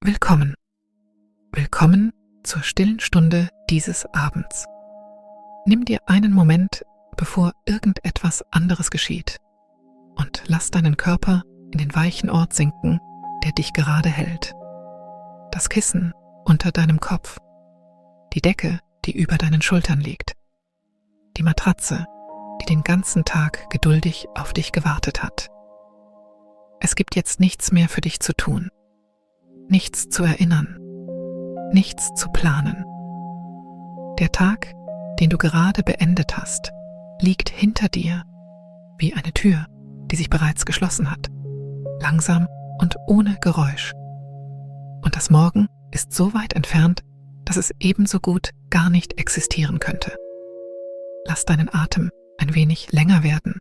Willkommen. Willkommen zur stillen Stunde dieses Abends. Nimm dir einen Moment, bevor irgendetwas anderes geschieht, und lass deinen Körper in den weichen Ort sinken, der dich gerade hält. Das Kissen unter deinem Kopf, die Decke, die über deinen Schultern liegt, die Matratze, die den ganzen Tag geduldig auf dich gewartet hat. Es gibt jetzt nichts mehr für dich zu tun, nichts zu erinnern, nichts zu planen. Der Tag, den du gerade beendet hast, liegt hinter dir wie eine Tür, die sich bereits geschlossen hat, langsam und ohne Geräusch. Und das Morgen ist so weit entfernt, dass es ebenso gut gar nicht existieren könnte. Lass deinen Atem ein wenig länger werden,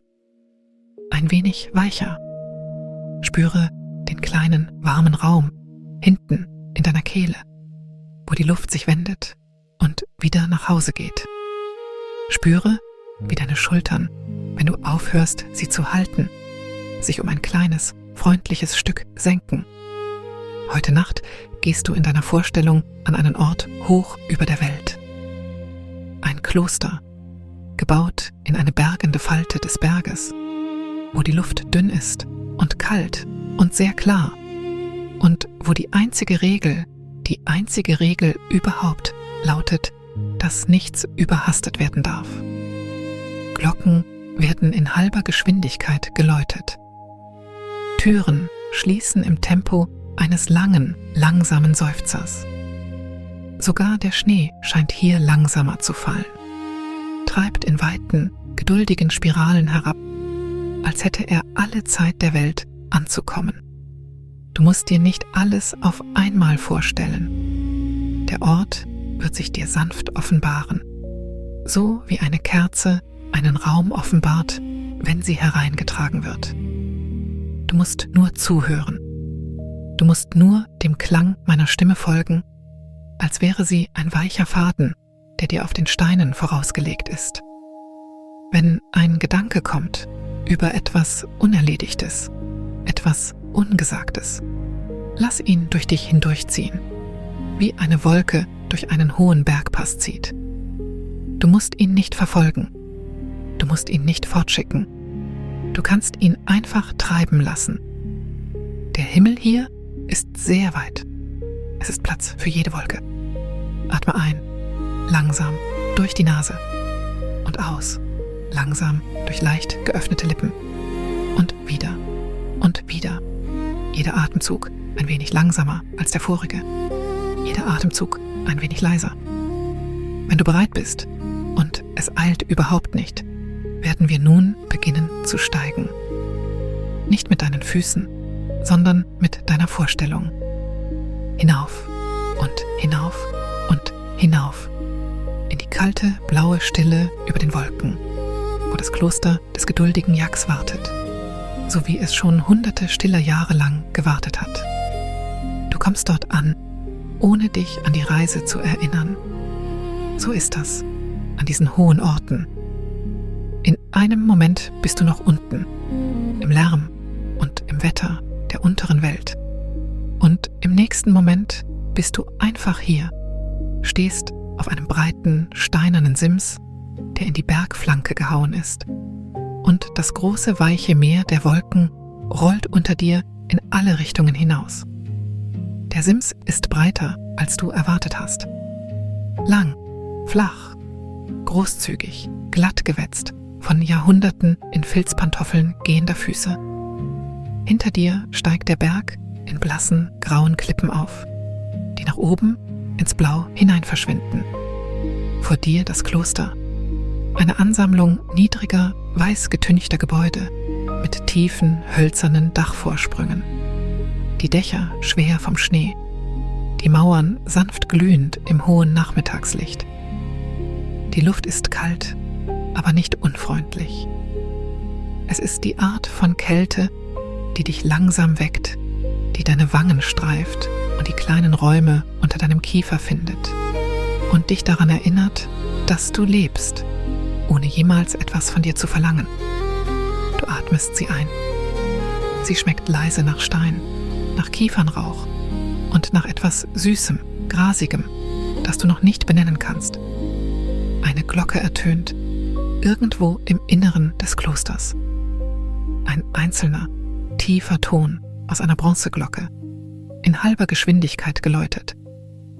ein wenig weicher. Spüre den kleinen, warmen Raum hinten in deiner Kehle, wo die Luft sich wendet und wieder nach Hause geht. Spüre, wie deine Schultern, wenn du aufhörst, sie zu halten, sich um ein kleines, freundliches Stück senken. Heute Nacht gehst du in deiner Vorstellung an einen Ort hoch über der Welt. Ein Kloster, gebaut in eine bergende Falte des Berges, wo die Luft dünn ist und kalt und sehr klar und wo die einzige Regel überhaupt lautet, dass nichts überhastet werden darf. Glocken werden in halber Geschwindigkeit geläutet. Türen schließen im Tempo eines langen, langsamen Seufzers. Sogar der Schnee scheint hier langsamer zu fallen, treibt in weiten, geduldigen Spiralen herab, als hätte er alle Zeit der Welt anzukommen. Du musst dir nicht alles auf einmal vorstellen. Der Ort wird sich dir sanft offenbaren, so wie eine Kerze einen Raum offenbart, wenn sie hereingetragen wird. Du musst nur zuhören. Du musst nur dem Klang meiner Stimme folgen, als wäre sie ein weicher Faden, der dir auf den Steinen vorausgelegt ist. Wenn ein Gedanke kommt über etwas Unerledigtes, etwas Ungesagtes, lass ihn durch dich hindurchziehen, wie eine Wolke durch einen hohen Bergpass zieht. Du musst ihn nicht verfolgen, du musst ihn nicht fortschicken, du kannst ihn einfach treiben lassen. Der Himmel hier ist sehr weit. Es ist Platz für jede Wolke. Atme ein, langsam durch die Nase und aus, langsam durch leicht geöffnete Lippen und wieder und wieder. Jeder Atemzug ein wenig langsamer als der vorige. Jeder Atemzug ein wenig leiser. Wenn du bereit bist, und es eilt überhaupt nicht, werden wir nun beginnen zu steigen. Nicht mit deinen Füßen, sondern mit deiner Vorstellung. Hinauf und hinauf und hinauf. In die kalte, blaue Stille über den Wolken, wo das Kloster des geduldigen Yaks wartet, so wie es schon hunderte stiller Jahre lang gewartet hat. Du kommst dort an, ohne dich an die Reise zu erinnern. So ist das an diesen hohen Orten. In einem Moment bist du noch unten, im Lärm und im Wetter der unteren Welt. Und im nächsten Moment bist du einfach hier, stehst auf einem breiten, steinernen Sims, der in die Bergflanke gehauen ist. Und das große, weiche Meer der Wolken rollt unter dir in alle Richtungen hinaus. Der Sims ist breiter, als du erwartet hast. Lang, flach, großzügig, glatt gewetzt, von Jahrhunderten in Filzpantoffeln gehender Füße. Hinter dir steigt der Berg in blassen, grauen Klippen auf, die nach oben ins Blau hinein verschwinden. Vor dir das Kloster, eine Ansammlung niedriger, weiß getünchter Gebäude mit tiefen, hölzernen Dachvorsprüngen. Die Dächer schwer vom Schnee, die Mauern sanft glühend im hohen Nachmittagslicht. Die Luft ist kalt, aber nicht unfreundlich. Es ist die Art von Kälte, die dich langsam weckt, die deine Wangen streift und die kleinen Räume unter deinem Kiefer findet und dich daran erinnert, dass du lebst, ohne jemals etwas von dir zu verlangen. Du atmest sie ein. Sie schmeckt leise nach Stein, nach Kiefernrauch und nach etwas Süßem, Grasigem, das du noch nicht benennen kannst. Eine Glocke ertönt, irgendwo im Inneren des Klosters. Ein einzelner, tiefer Ton aus einer Bronzeglocke, in halber Geschwindigkeit geläutet,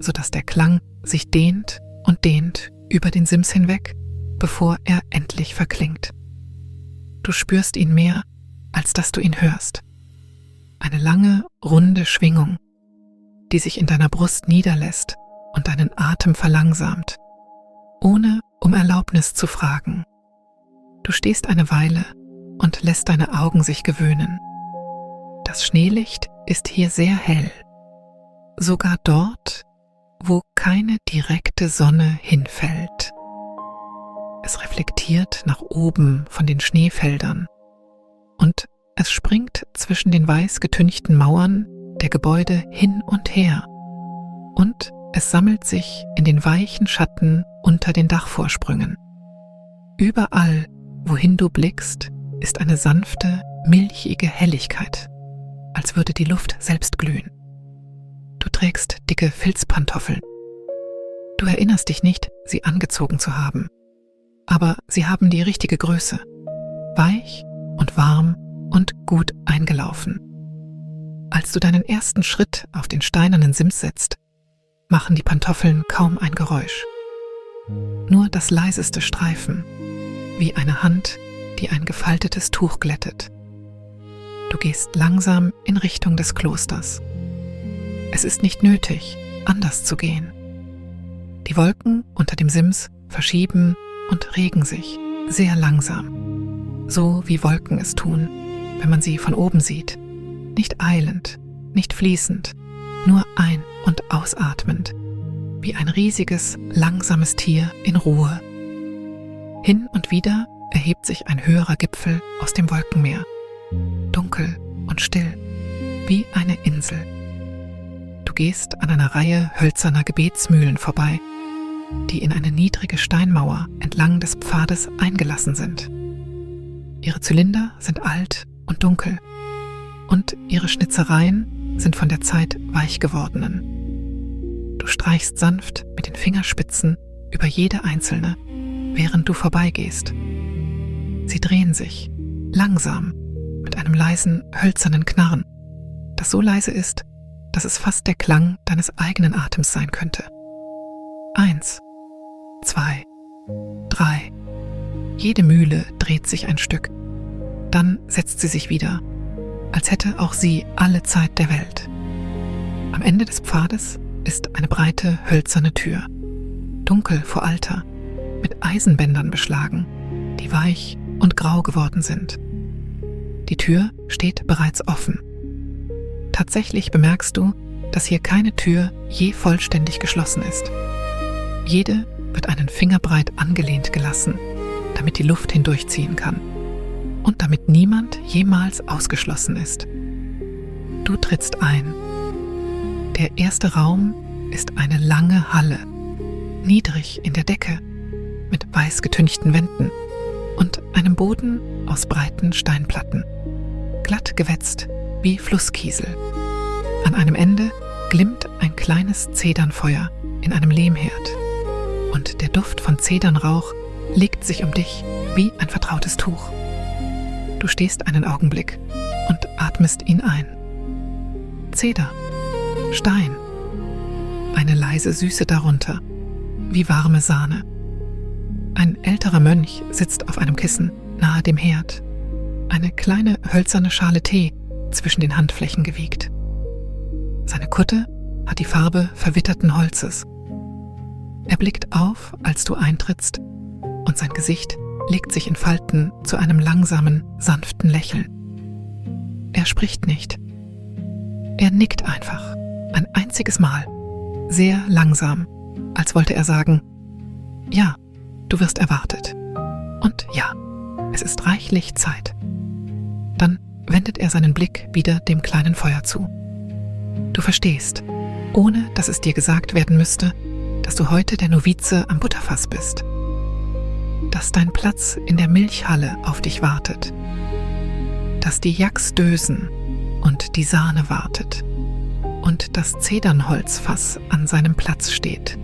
sodass der Klang sich dehnt und dehnt über den Sims hinweg, bevor er endlich verklingt. Du spürst ihn mehr, als dass du ihn hörst. Eine lange, runde Schwingung, die sich in deiner Brust niederlässt und deinen Atem verlangsamt, ohne um Erlaubnis zu fragen. Du stehst eine Weile und lässt deine Augen sich gewöhnen. Das Schneelicht ist hier sehr hell, sogar dort, wo keine direkte Sonne hinfällt. Es reflektiert nach oben von den Schneefeldern und es springt zwischen den weiß getünchten Mauern der Gebäude hin und her und es sammelt sich in den weichen Schatten unter den Dachvorsprüngen. Überall, wohin du blickst, ist eine sanfte, milchige Helligkeit, als würde die Luft selbst glühen. Du trägst dicke Filzpantoffeln. Du erinnerst dich nicht, sie angezogen zu haben, aber sie haben die richtige Größe, weich und warm und gut eingelaufen. Als du deinen ersten Schritt auf den steinernen Sims setzt, machen die Pantoffeln kaum ein Geräusch. Nur das leiseste Streifen, wie eine Hand, die ein gefaltetes Tuch glättet. Du gehst langsam in Richtung des Klosters. Es ist nicht nötig, anders zu gehen. Die Wolken unter dem Sims verschieben und regen sich sehr langsam, so wie Wolken es tun, wenn man sie von oben sieht, nicht eilend, nicht fließend, nur ein- und ausatmend, wie ein riesiges, langsames Tier in Ruhe. Hin und wieder erhebt sich ein höherer Gipfel aus dem Wolkenmeer, dunkel und still, wie eine Insel. Du gehst an einer Reihe hölzerner Gebetsmühlen vorbei, die in eine niedrige Steinmauer entlang des Pfades eingelassen sind. Ihre Zylinder sind alt und dunkel und ihre Schnitzereien sind von der Zeit weich gewordenen. Du streichst sanft mit den Fingerspitzen über jede einzelne, während du vorbeigehst. Sie drehen sich, langsam, mit einem leisen, hölzernen Knarren, das so leise ist, dass es fast der Klang deines eigenen Atems sein könnte. 1, 2, 3. Jede Mühle dreht sich ein Stück. Dann setzt sie sich wieder, als hätte auch sie alle Zeit der Welt. Am Ende des Pfades ist eine breite, hölzerne Tür, dunkel vor Alter, mit Eisenbändern beschlagen, die weich und grau geworden sind. Die Tür steht bereits offen. Tatsächlich bemerkst du, dass hier keine Tür je vollständig geschlossen ist. Jede wird einen Fingerbreit angelehnt gelassen, damit die Luft hindurchziehen kann und damit niemand jemals ausgeschlossen ist. Du trittst ein. Der erste Raum ist eine lange Halle, niedrig in der Decke, mit weiß getünchten Wänden und einem Boden aus breiten Steinplatten, glatt gewetzt wie Flusskiesel. An einem Ende glimmt ein kleines Zedernfeuer in einem Lehmherd und der Duft von Zedernrauch legt sich um dich wie ein vertrautes Tuch. Du stehst einen Augenblick und atmest ihn ein. Zeder, Stein, eine leise Süße darunter, wie warme Sahne. Ein älterer Mönch sitzt auf einem Kissen nahe dem Herd, eine kleine hölzerne Schale Tee zwischen den Handflächen gewiegt. Seine Kutte hat die Farbe verwitterten Holzes. Er blickt auf, als du eintrittst, und sein Gesicht legt sich in Falten zu einem langsamen, sanften Lächeln. Er spricht nicht. Er nickt einfach, ein einziges Mal, sehr langsam, als wollte er sagen, ja, du wirst erwartet. Und ja, es ist reichlich Zeit. Dann wendet er seinen Blick wieder dem kleinen Feuer zu. Du verstehst, ohne dass es dir gesagt werden müsste, dass du heute der Novize am Butterfass bist. Dass dein Platz in der Milchhalle auf dich wartet. Dass die Yaks dösen und die Sahne wartet. und das Zedernholzfass an seinem Platz steht,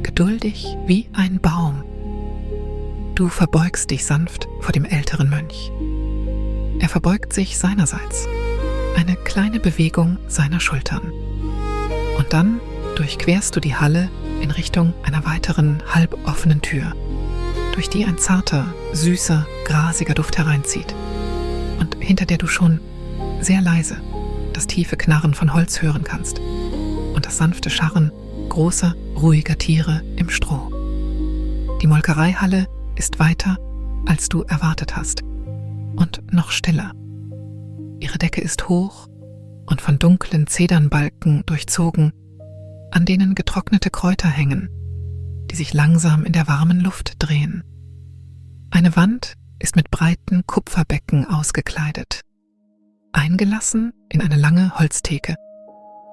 geduldig wie ein Baum. Du verbeugst dich sanft vor dem älteren Mönch. Er verbeugt sich seinerseits, eine kleine Bewegung seiner Schultern. Und dann durchquerst du die Halle in Richtung einer weiteren halboffenen Tür, durch die ein zarter, süßer, grasiger Duft hereinzieht und hinter der du schon sehr leise das tiefe Knarren von Holz hören kannst und das sanfte Scharren großer, ruhiger Tiere im Stroh. Die Molkereihalle ist weiter, als du erwartet hast, und noch stiller. Ihre Decke ist hoch und von dunklen Zedernbalken durchzogen, an denen getrocknete Kräuter hängen, die sich langsam in der warmen Luft drehen. Eine Wand ist mit breiten Kupferbecken ausgekleidet, eingelassen in eine lange Holztheke,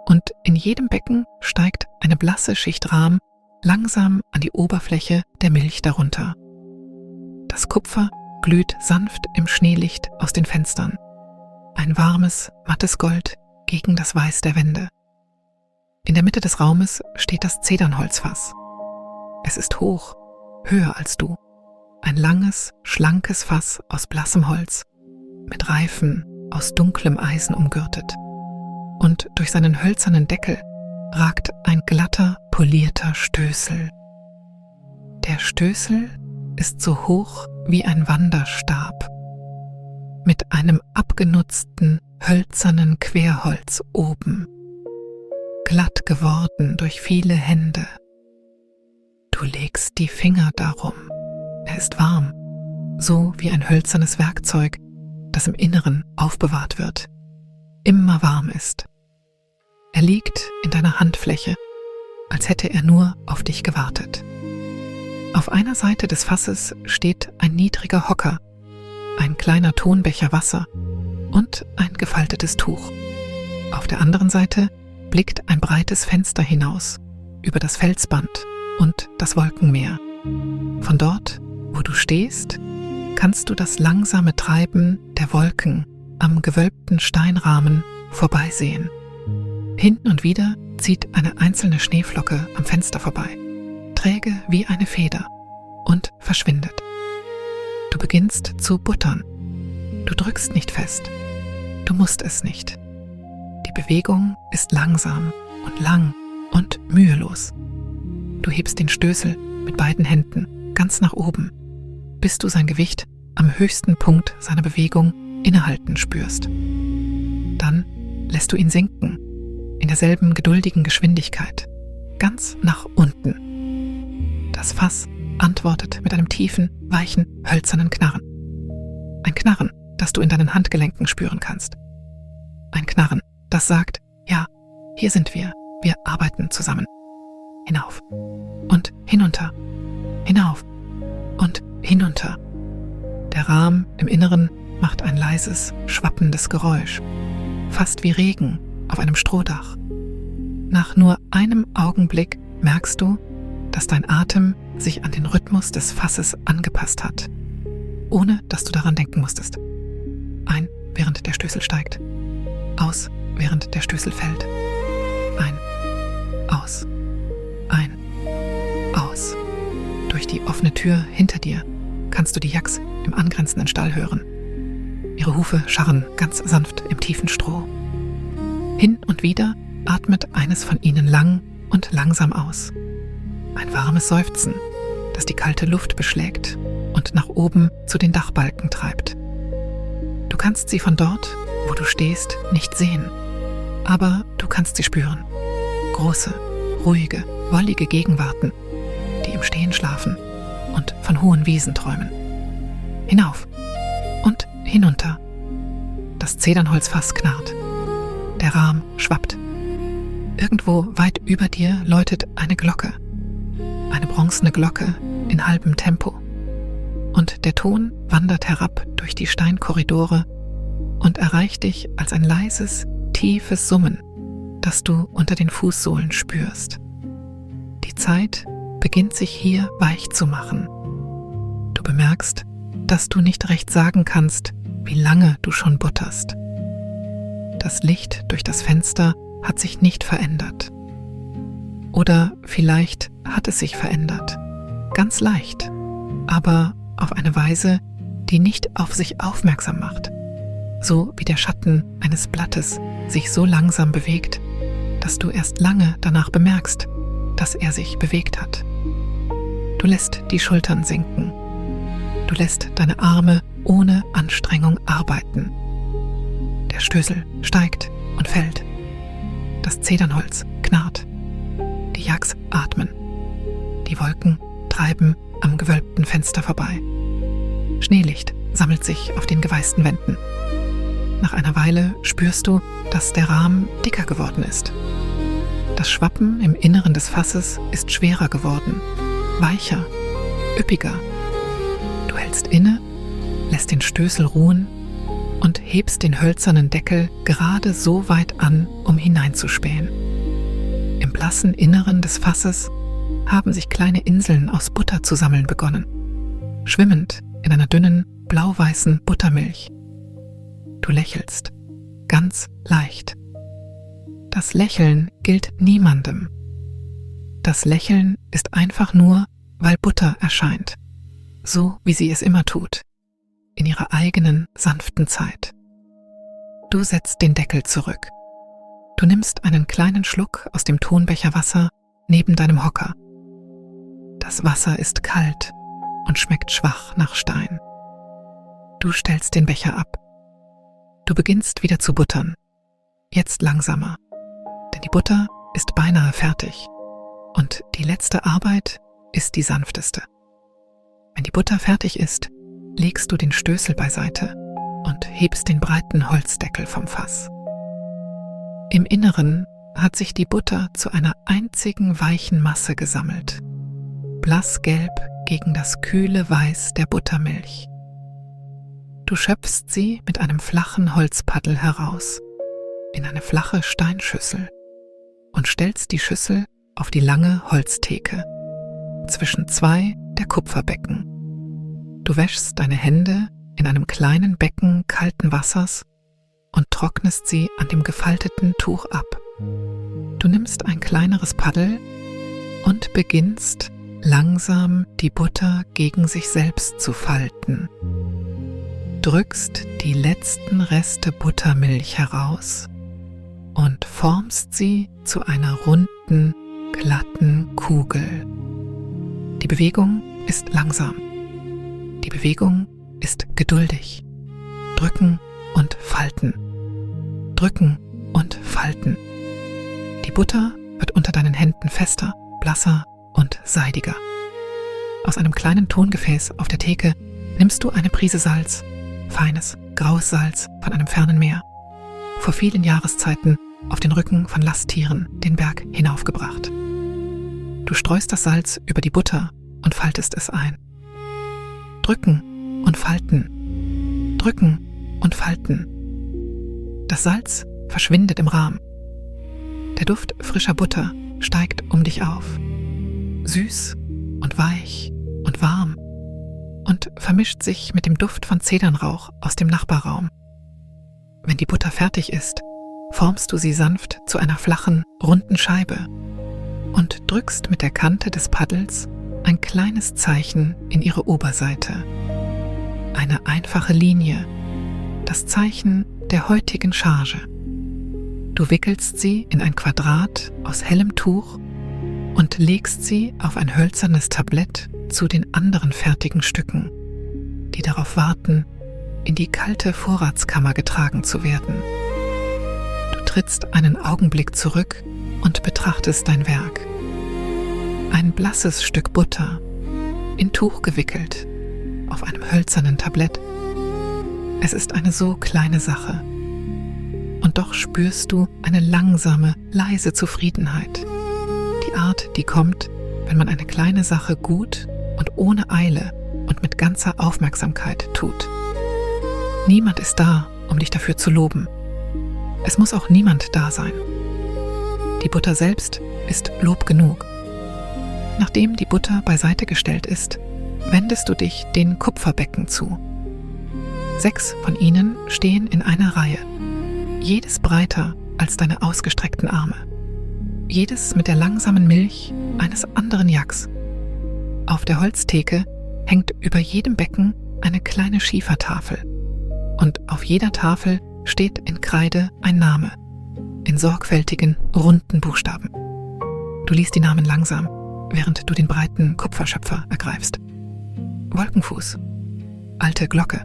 und in jedem Becken steigt eine blasse Schicht Rahm langsam an die Oberfläche der Milch darunter. Das Kupfer glüht sanft im Schneelicht aus den Fenstern, ein warmes, mattes Gold gegen das Weiß der Wände. In der Mitte des Raumes steht das Zedernholzfass. Es ist hoch, höher als du, ein langes, schlankes Fass aus blassem Holz, mit Reifen aus dunklem Eisen umgürtet. Und durch seinen hölzernen Deckel ragt ein glatter, polierter Stößel. Der Stößel ist so hoch wie ein Wanderstab, mit einem abgenutzten, hölzernen Querholz oben, glatt geworden durch viele Hände. Du legst die Finger darum. Er ist warm, so wie ein hölzernes Werkzeug, das im Inneren aufbewahrt wird, immer warm ist. Er liegt in deiner Handfläche, als hätte er nur auf dich gewartet. Auf einer Seite des Fasses steht ein niedriger Hocker, ein kleiner Tonbecher Wasser und ein gefaltetes Tuch. Auf der anderen Seite blickt ein breites Fenster hinaus, über das Felsband und das Wolkenmeer. Von dort, wo du stehst, kannst du das langsame Treiben der Wolken am gewölbten Steinrahmen vorbeisehen. Hin und wieder zieht eine einzelne Schneeflocke am Fenster vorbei, träge wie eine Feder, und verschwindet. Du beginnst zu buttern. Du drückst nicht fest. Du musst es nicht. Die Bewegung ist langsam und lang und mühelos. Du hebst den Stößel mit beiden Händen ganz nach oben, bis du sein Gewicht am höchsten Punkt seiner Bewegung innehalten spürst. Dann lässt du ihn sinken, in derselben geduldigen Geschwindigkeit, ganz nach unten. Das Fass antwortet mit einem tiefen, weichen, hölzernen Knarren. Ein Knarren, das du in deinen Handgelenken spüren kannst. Ein Knarren, das sagt, ja, hier sind wir arbeiten zusammen. Hinauf und hinunter, hinauf und hinunter. Der Rahm im Inneren macht ein leises, schwappendes Geräusch, fast wie Regen auf einem Strohdach. Nach nur einem Augenblick merkst du, dass dein Atem sich an den Rhythmus des Fasses angepasst hat, ohne dass du daran denken musstest. Ein, während der Stößel steigt. Aus, während der Stößel fällt. Ein, aus. Ein, aus. Durch die offene Tür hinter dir kannst du die Yaks im angrenzenden Stall hören. Ihre Hufe scharren ganz sanft im tiefen Stroh. Hin und wieder atmet eines von ihnen lang und langsam aus. Ein warmes Seufzen, das die kalte Luft beschlägt und nach oben zu den Dachbalken treibt. Du kannst sie von dort, wo du stehst, nicht sehen, aber du kannst sie spüren. Große, ruhige, wollige Gegenwarten, die im Stehen schlafen und von hohen Wiesen träumen. Hinauf und hinunter. Das Zedernholzfass knarrt. Der Rahm schwappt. Irgendwo weit über dir läutet eine Glocke. Eine bronzene Glocke in halbem Tempo. Und der Ton wandert herab durch die Steinkorridore und erreicht dich als ein leises, tiefes Summen, das du unter den Fußsohlen spürst. Die Zeit beginnt sich hier weich zu machen. Du bemerkst, dass du nicht recht sagen kannst, wie lange du schon butterst. Das Licht durch das Fenster hat sich nicht verändert. Oder vielleicht hat es sich verändert, ganz leicht, aber auf eine Weise, die nicht auf sich aufmerksam macht, so wie der Schatten eines Blattes sich so langsam bewegt, dass du erst lange danach bemerkst, dass er sich bewegt hat. Du lässt die Schultern sinken. Du lässt deine Arme ohne Anstrengung arbeiten. Der Stößel steigt und fällt. Das Zedernholz knarrt. Die Yaks atmen. Die Wolken treiben am gewölbten Fenster vorbei. Schneelicht sammelt sich auf den geweißten Wänden. Nach einer Weile spürst du, dass der Rahmen dicker geworden ist. Das Schwappen im Inneren des Fasses ist schwerer geworden, weicher, üppiger. Du hältst inne, lässt den Stößel ruhen und hebst den hölzernen Deckel gerade so weit an, um hineinzuspähen. Im blassen Inneren des Fasses haben sich kleine Inseln aus Butter zu sammeln begonnen, schwimmend in einer dünnen, blau-weißen Buttermilch. Du lächelst, ganz leicht. Das Lächeln gilt niemandem. Das Lächeln ist einfach nur, weil Butter erscheint, so wie sie es immer tut, in ihrer eigenen sanften Zeit. Du setzt den Deckel zurück. Du nimmst einen kleinen Schluck aus dem Tonbecher Wasser neben deinem Hocker. Das Wasser ist kalt und schmeckt schwach nach Stein. Du stellst den Becher ab. Du beginnst wieder zu buttern. Jetzt langsamer, denn die Butter ist beinahe fertig und die letzte Arbeit ist die sanfteste. Wenn die Butter fertig ist, legst du den Stößel beiseite und hebst den breiten Holzdeckel vom Fass. Im Inneren hat sich die Butter zu einer einzigen weichen Masse gesammelt, blassgelb gegen das kühle Weiß der Buttermilch. Du schöpfst sie mit einem flachen Holzpaddel heraus, in eine flache Steinschüssel und stellst die Schüssel auf die lange Holztheke, zwischen zwei der Kupferbecken. Du wäschst deine Hände in einem kleinen Becken kalten Wassers und trocknest sie an dem gefalteten Tuch ab. Du nimmst ein kleineres Paddel und beginnst langsam die Butter gegen sich selbst zu falten. Drückst die letzten Reste Buttermilch heraus und formst sie zu einer runden, glatten Kugel. Die Bewegung ist langsam. Die Bewegung ist geduldig. Drücken und falten. Drücken und falten. Die Butter wird unter deinen Händen fester, blasser und seidiger. Aus einem kleinen Tongefäß auf der Theke nimmst du eine Prise Salz, feines, graues Salz von einem fernen Meer, vor vielen Jahreszeiten auf den Rücken von Lasttieren den Berg hinaufgebracht. Du streust das Salz über die Butter und faltest es ein. Drücken und falten, drücken und falten. Das Salz verschwindet im Rahmen. Der Duft frischer Butter steigt um dich auf, süß und weich und warm, und vermischt sich mit dem Duft von Zedernrauch aus dem Nachbarraum. Wenn die Butter fertig ist, formst du sie sanft zu einer flachen, runden Scheibe und drückst mit der Kante des Paddels ein kleines Zeichen in ihre Oberseite. Eine einfache Linie, das Zeichen der heutigen Charge. Du wickelst sie in ein Quadrat aus hellem Tuch und legst sie auf ein hölzernes Tablett zu den anderen fertigen Stücken, die darauf warten, in die kalte Vorratskammer getragen zu werden. Du trittst einen Augenblick zurück und betrachtest dein Werk. Ein blasses Stück Butter, in Tuch gewickelt, auf einem hölzernen Tablett. Es ist eine so kleine Sache. Und doch spürst du eine langsame, leise Zufriedenheit. Die Art, die kommt, wenn man eine kleine Sache gut und ohne Eile und mit ganzer Aufmerksamkeit tut. Niemand ist da, um dich dafür zu loben. Es muss auch niemand da sein. Die Butter selbst ist Lob genug. Nachdem die Butter beiseite gestellt ist, wendest du dich den Kupferbecken zu. 6 von ihnen stehen in einer Reihe, jedes breiter als deine ausgestreckten Arme. Jedes mit der langsamen Milch eines anderen Yaks. Auf der Holztheke hängt über jedem Becken eine kleine Schiefertafel. Und auf jeder Tafel steht in Kreide ein Name, in sorgfältigen, runden Buchstaben. Du liest die Namen langsam, während du den breiten Kupferschöpfer ergreifst. Wolkenfuß, alte Glocke,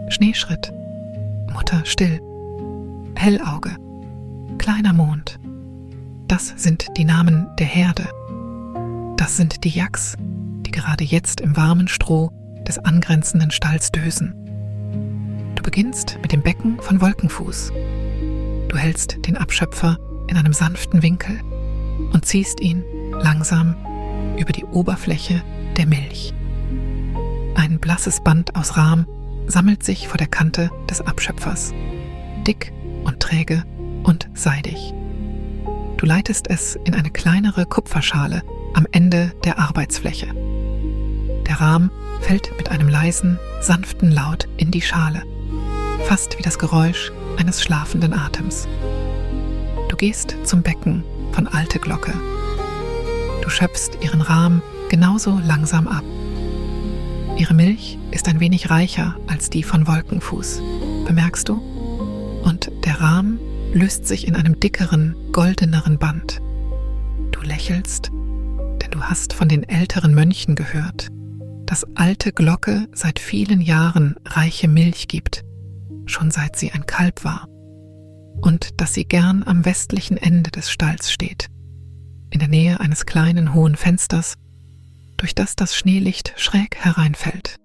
Schneeschritt, Mutter still, Hellauge, kleiner Mond. Das sind die Namen der Herde. Das sind die Yaks, die gerade jetzt im warmen Stroh des angrenzenden Stalls dösen. Du beginnst mit dem Becken von Wolkenfuß. Du hältst den Abschöpfer in einem sanften Winkel und ziehst ihn langsam über die Oberfläche der Milch. Ein blasses Band aus Rahm sammelt sich vor der Kante des Abschöpfers, dick und träge und seidig. Du leitest es in eine kleinere Kupferschale am Ende der Arbeitsfläche. Der Rahm fällt mit einem leisen, sanften Laut in die Schale, fast wie das Geräusch eines schlafenden Atems. Du gehst zum Becken von alte Glocke. Du schöpfst ihren Rahm genauso langsam ab. Ihre Milch ist ein wenig reicher als die von Wolkenfuß, bemerkst du? Und der Rahm löst sich in einem dickeren, goldeneren Band. Du lächelst, denn du hast von den älteren Mönchen gehört, dass alte Glocke seit vielen Jahren reiche Milch gibt, schon seit sie ein Kalb war, und dass sie gern am westlichen Ende des Stalls steht, in der Nähe eines kleinen hohen Fensters, durch das das Schneelicht schräg hereinfällt.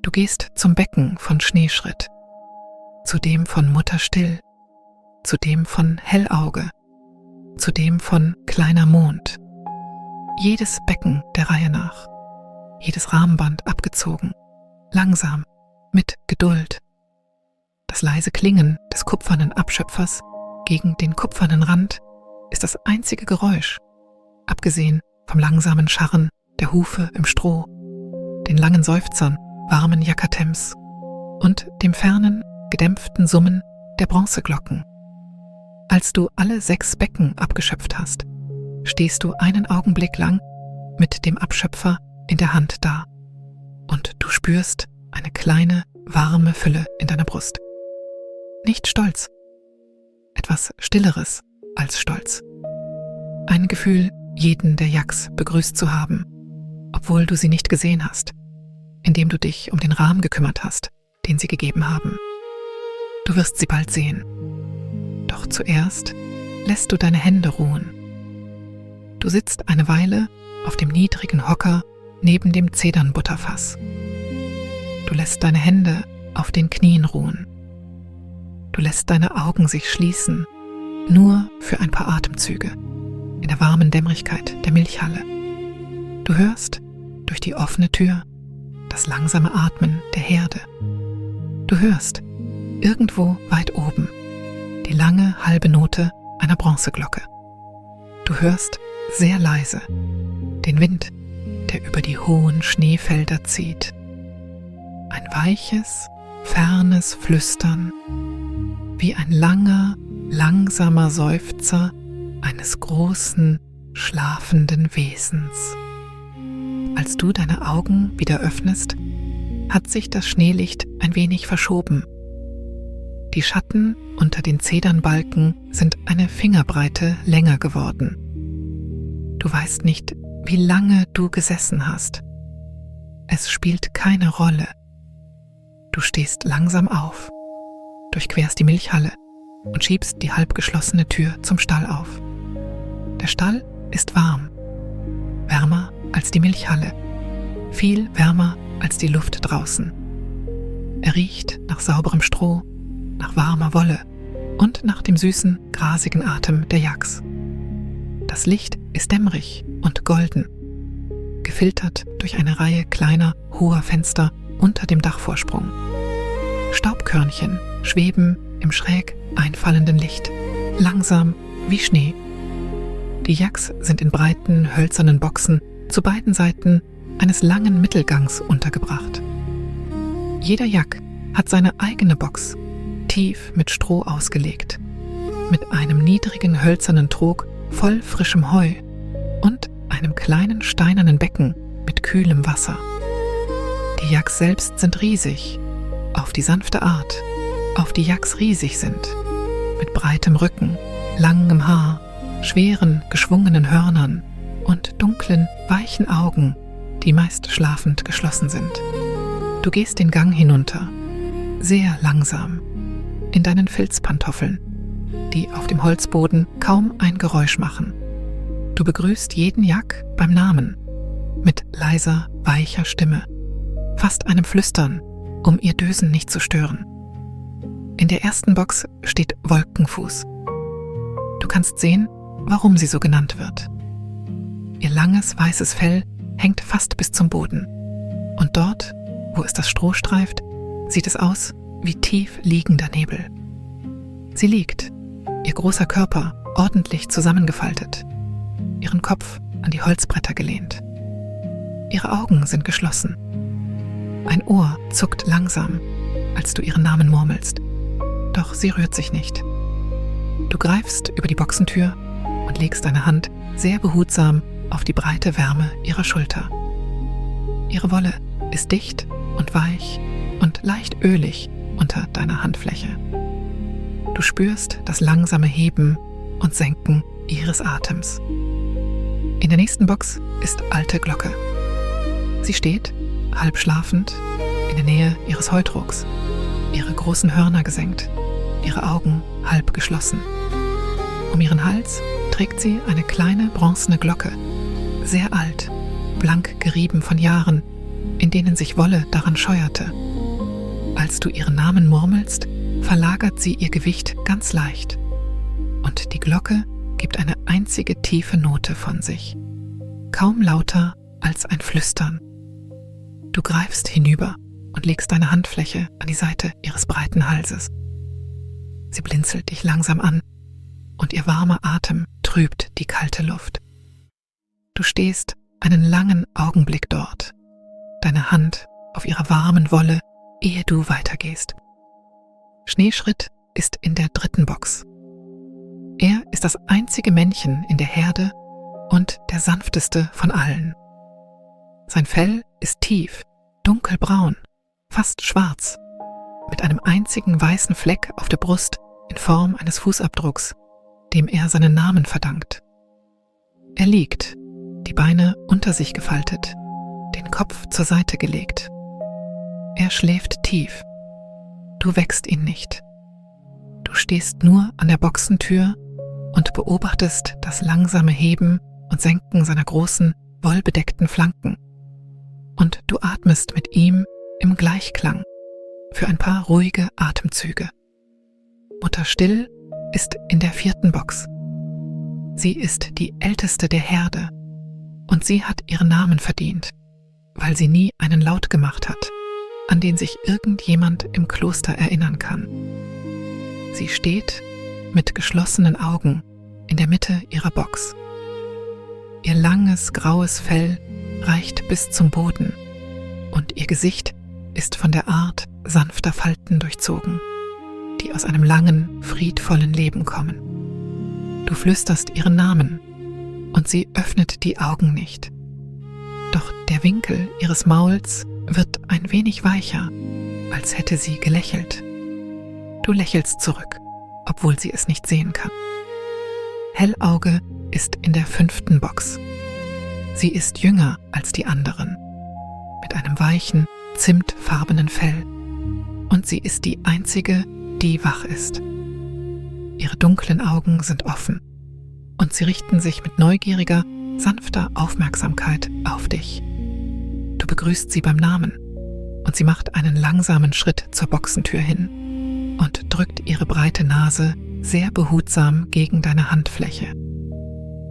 Du gehst zum Becken von Schneeschritt, zu dem von Mutter still, zu dem von Hellauge, zu dem von kleiner Mond. Jedes Becken der Reihe nach, jedes Rahmenband abgezogen, langsam, mit Geduld. Das leise Klingen des kupfernen Abschöpfers gegen den kupfernen Rand ist das einzige Geräusch, abgesehen vom langsamen Scharren der Hufe im Stroh, den langen Seufzern warmen Jakatems und dem fernen, gedämpften Summen der Bronzeglocken. Als du alle 6 Becken abgeschöpft hast, stehst du einen Augenblick lang mit dem Abschöpfer in der Hand da und du spürst eine kleine, warme Fülle in deiner Brust. Nicht Stolz, etwas Stilleres als Stolz. Ein Gefühl, jeden der Yaks begrüßt zu haben, obwohl du sie nicht gesehen hast, indem du dich um den Rahm gekümmert hast, den sie gegeben haben. Du wirst sie bald sehen. Doch zuerst lässt du deine Hände ruhen. Du sitzt eine Weile auf dem niedrigen Hocker neben dem Zedernbutterfass. Du lässt deine Hände auf den Knien ruhen. Du lässt deine Augen sich schließen, nur für ein paar Atemzüge, in der warmen Dämmerigkeit der Milchhalle. Du hörst durch die offene Tür das langsame Atmen der Herde. Du hörst irgendwo weit oben die lange halbe Note einer Bronzeglocke. Du hörst sehr leise den Wind, der über die hohen Schneefelder zieht. Ein weiches, fernes Flüstern, wie ein langer, langsamer Seufzer eines großen, schlafenden Wesens. Als du deine Augen wieder öffnest, hat sich das Schneelicht ein wenig verschoben. Die Schatten unter den Zedernbalken sind eine Fingerbreite länger geworden. Du weißt nicht, wie lange du gesessen hast. Es spielt keine Rolle. Du stehst langsam auf, durchquerst die Milchhalle und schiebst die halb geschlossene Tür zum Stall auf. Der Stall ist warm, wärmer als die Milchhalle, viel wärmer als die Luft draußen. Er riecht nach sauberem Stroh, nach warmer Wolle und nach dem süßen, grasigen Atem der Yaks. Das Licht ist dämmerig und golden, gefiltert durch eine Reihe kleiner, hoher Fenster unter dem Dachvorsprung. Staubkörnchen schweben im schräg einfallenden Licht, langsam wie Schnee. Die Yaks sind in breiten, hölzernen Boxen zu beiden Seiten eines langen Mittelgangs untergebracht. Jeder Yak hat seine eigene Box, tief mit Stroh ausgelegt. mit einem niedrigen hölzernen Trog voll frischem Heu und einem kleinen steinernen Becken mit kühlem Wasser. Die Yaks selbst sind riesig, auf die sanfte Art, auf die Yaks riesig sind, mit breitem Rücken, langem Haar, schweren, geschwungenen Hörnern und dunklen, weichen Augen, die meist schlafend geschlossen sind. Du gehst den Gang hinunter, sehr langsam, in deinen Filzpantoffeln, die auf dem Holzboden kaum ein Geräusch machen. Du begrüßt jeden Yak beim Namen, mit leiser, weicher Stimme, fast einem Flüstern, um ihr Dösen nicht zu stören. In der ersten Box steht Wolkenfuß. Du kannst sehen, warum sie so genannt wird. Ihr langes, weißes Fell hängt fast bis zum Boden. Und dort, wo es das Stroh streift, sieht es aus wie tief liegender Nebel. Sie liegt, ihr großer Körper ordentlich zusammengefaltet, ihren Kopf an die Holzbretter gelehnt. Ihre Augen sind geschlossen. Ein Ohr zuckt langsam, als du ihren Namen murmelst. Doch sie rührt sich nicht. Du greifst über die Boxentür und legst deine Hand sehr behutsam auf die breite Wärme ihrer Schulter. Ihre Wolle ist dicht und weich und leicht ölig unter deiner Handfläche. Du spürst das langsame Heben und Senken ihres Atems. In der nächsten Box ist alte Glocke. Sie steht, halb schlafend, in der Nähe ihres Heutrogs, ihre großen Hörner gesenkt, ihre Augen halb geschlossen. Um ihren Hals trägt sie eine kleine bronzene Glocke, sehr alt, blank gerieben von Jahren, in denen sich Wolle daran scheuerte. Als du ihren Namen murmelst, verlagert sie ihr Gewicht ganz leicht. Und die Glocke gibt eine einzige tiefe Note von sich. Kaum lauter als ein Flüstern. Du greifst hinüber und legst deine Handfläche an die Seite ihres breiten Halses. Sie blinzelt dich langsam an und ihr warmer Atem trübt die kalte Luft. Du stehst einen langen Augenblick dort, deine Hand auf ihrer warmen Wolle, ehe du weitergehst. Schneeschritt ist in der dritten Box. Er ist das einzige Männchen in der Herde und der sanfteste von allen. Sein Fell ist tief, dunkelbraun, fast schwarz, mit einem einzigen weißen Fleck auf der Brust in Form eines Fußabdrucks, dem er seinen Namen verdankt. Er liegt, die Beine unter sich gefaltet, den Kopf zur Seite gelegt. Er schläft tief. Du weckst ihn nicht. Du stehst nur an der Boxentür und beobachtest das langsame Heben und Senken seiner großen, wollbedeckten Flanken. Und du atmest mit ihm im Gleichklang für ein paar ruhige Atemzüge. Mutter Still ist in der vierten Box. Sie ist die älteste der Herde und sie hat ihren Namen verdient, weil sie nie einen Laut gemacht hat, an den sich irgendjemand im Kloster erinnern kann. Sie steht mit geschlossenen Augen in der Mitte ihrer Box. Ihr langes graues Fell reicht bis zum Boden und ihr Gesicht ist von der Art sanfter Falten durchzogen, die aus einem langen, friedvollen Leben kommen. Du flüsterst ihren Namen und sie öffnet die Augen nicht. Doch der Winkel ihres Mauls wird ein wenig weicher, als hätte sie gelächelt. Du lächelst zurück, obwohl sie es nicht sehen kann. Hellauge ist in der fünften Box. Sie ist jünger als die anderen, mit einem weichen, zimtfarbenen Fell. Und sie ist die einzige, die wach ist. Ihre dunklen Augen sind offen und sie richten sich mit neugieriger, sanfter Aufmerksamkeit auf dich. Du begrüßt sie beim Namen und sie macht einen langsamen Schritt zur Boxentür hin und drückt ihre breite Nase sehr behutsam gegen deine Handfläche.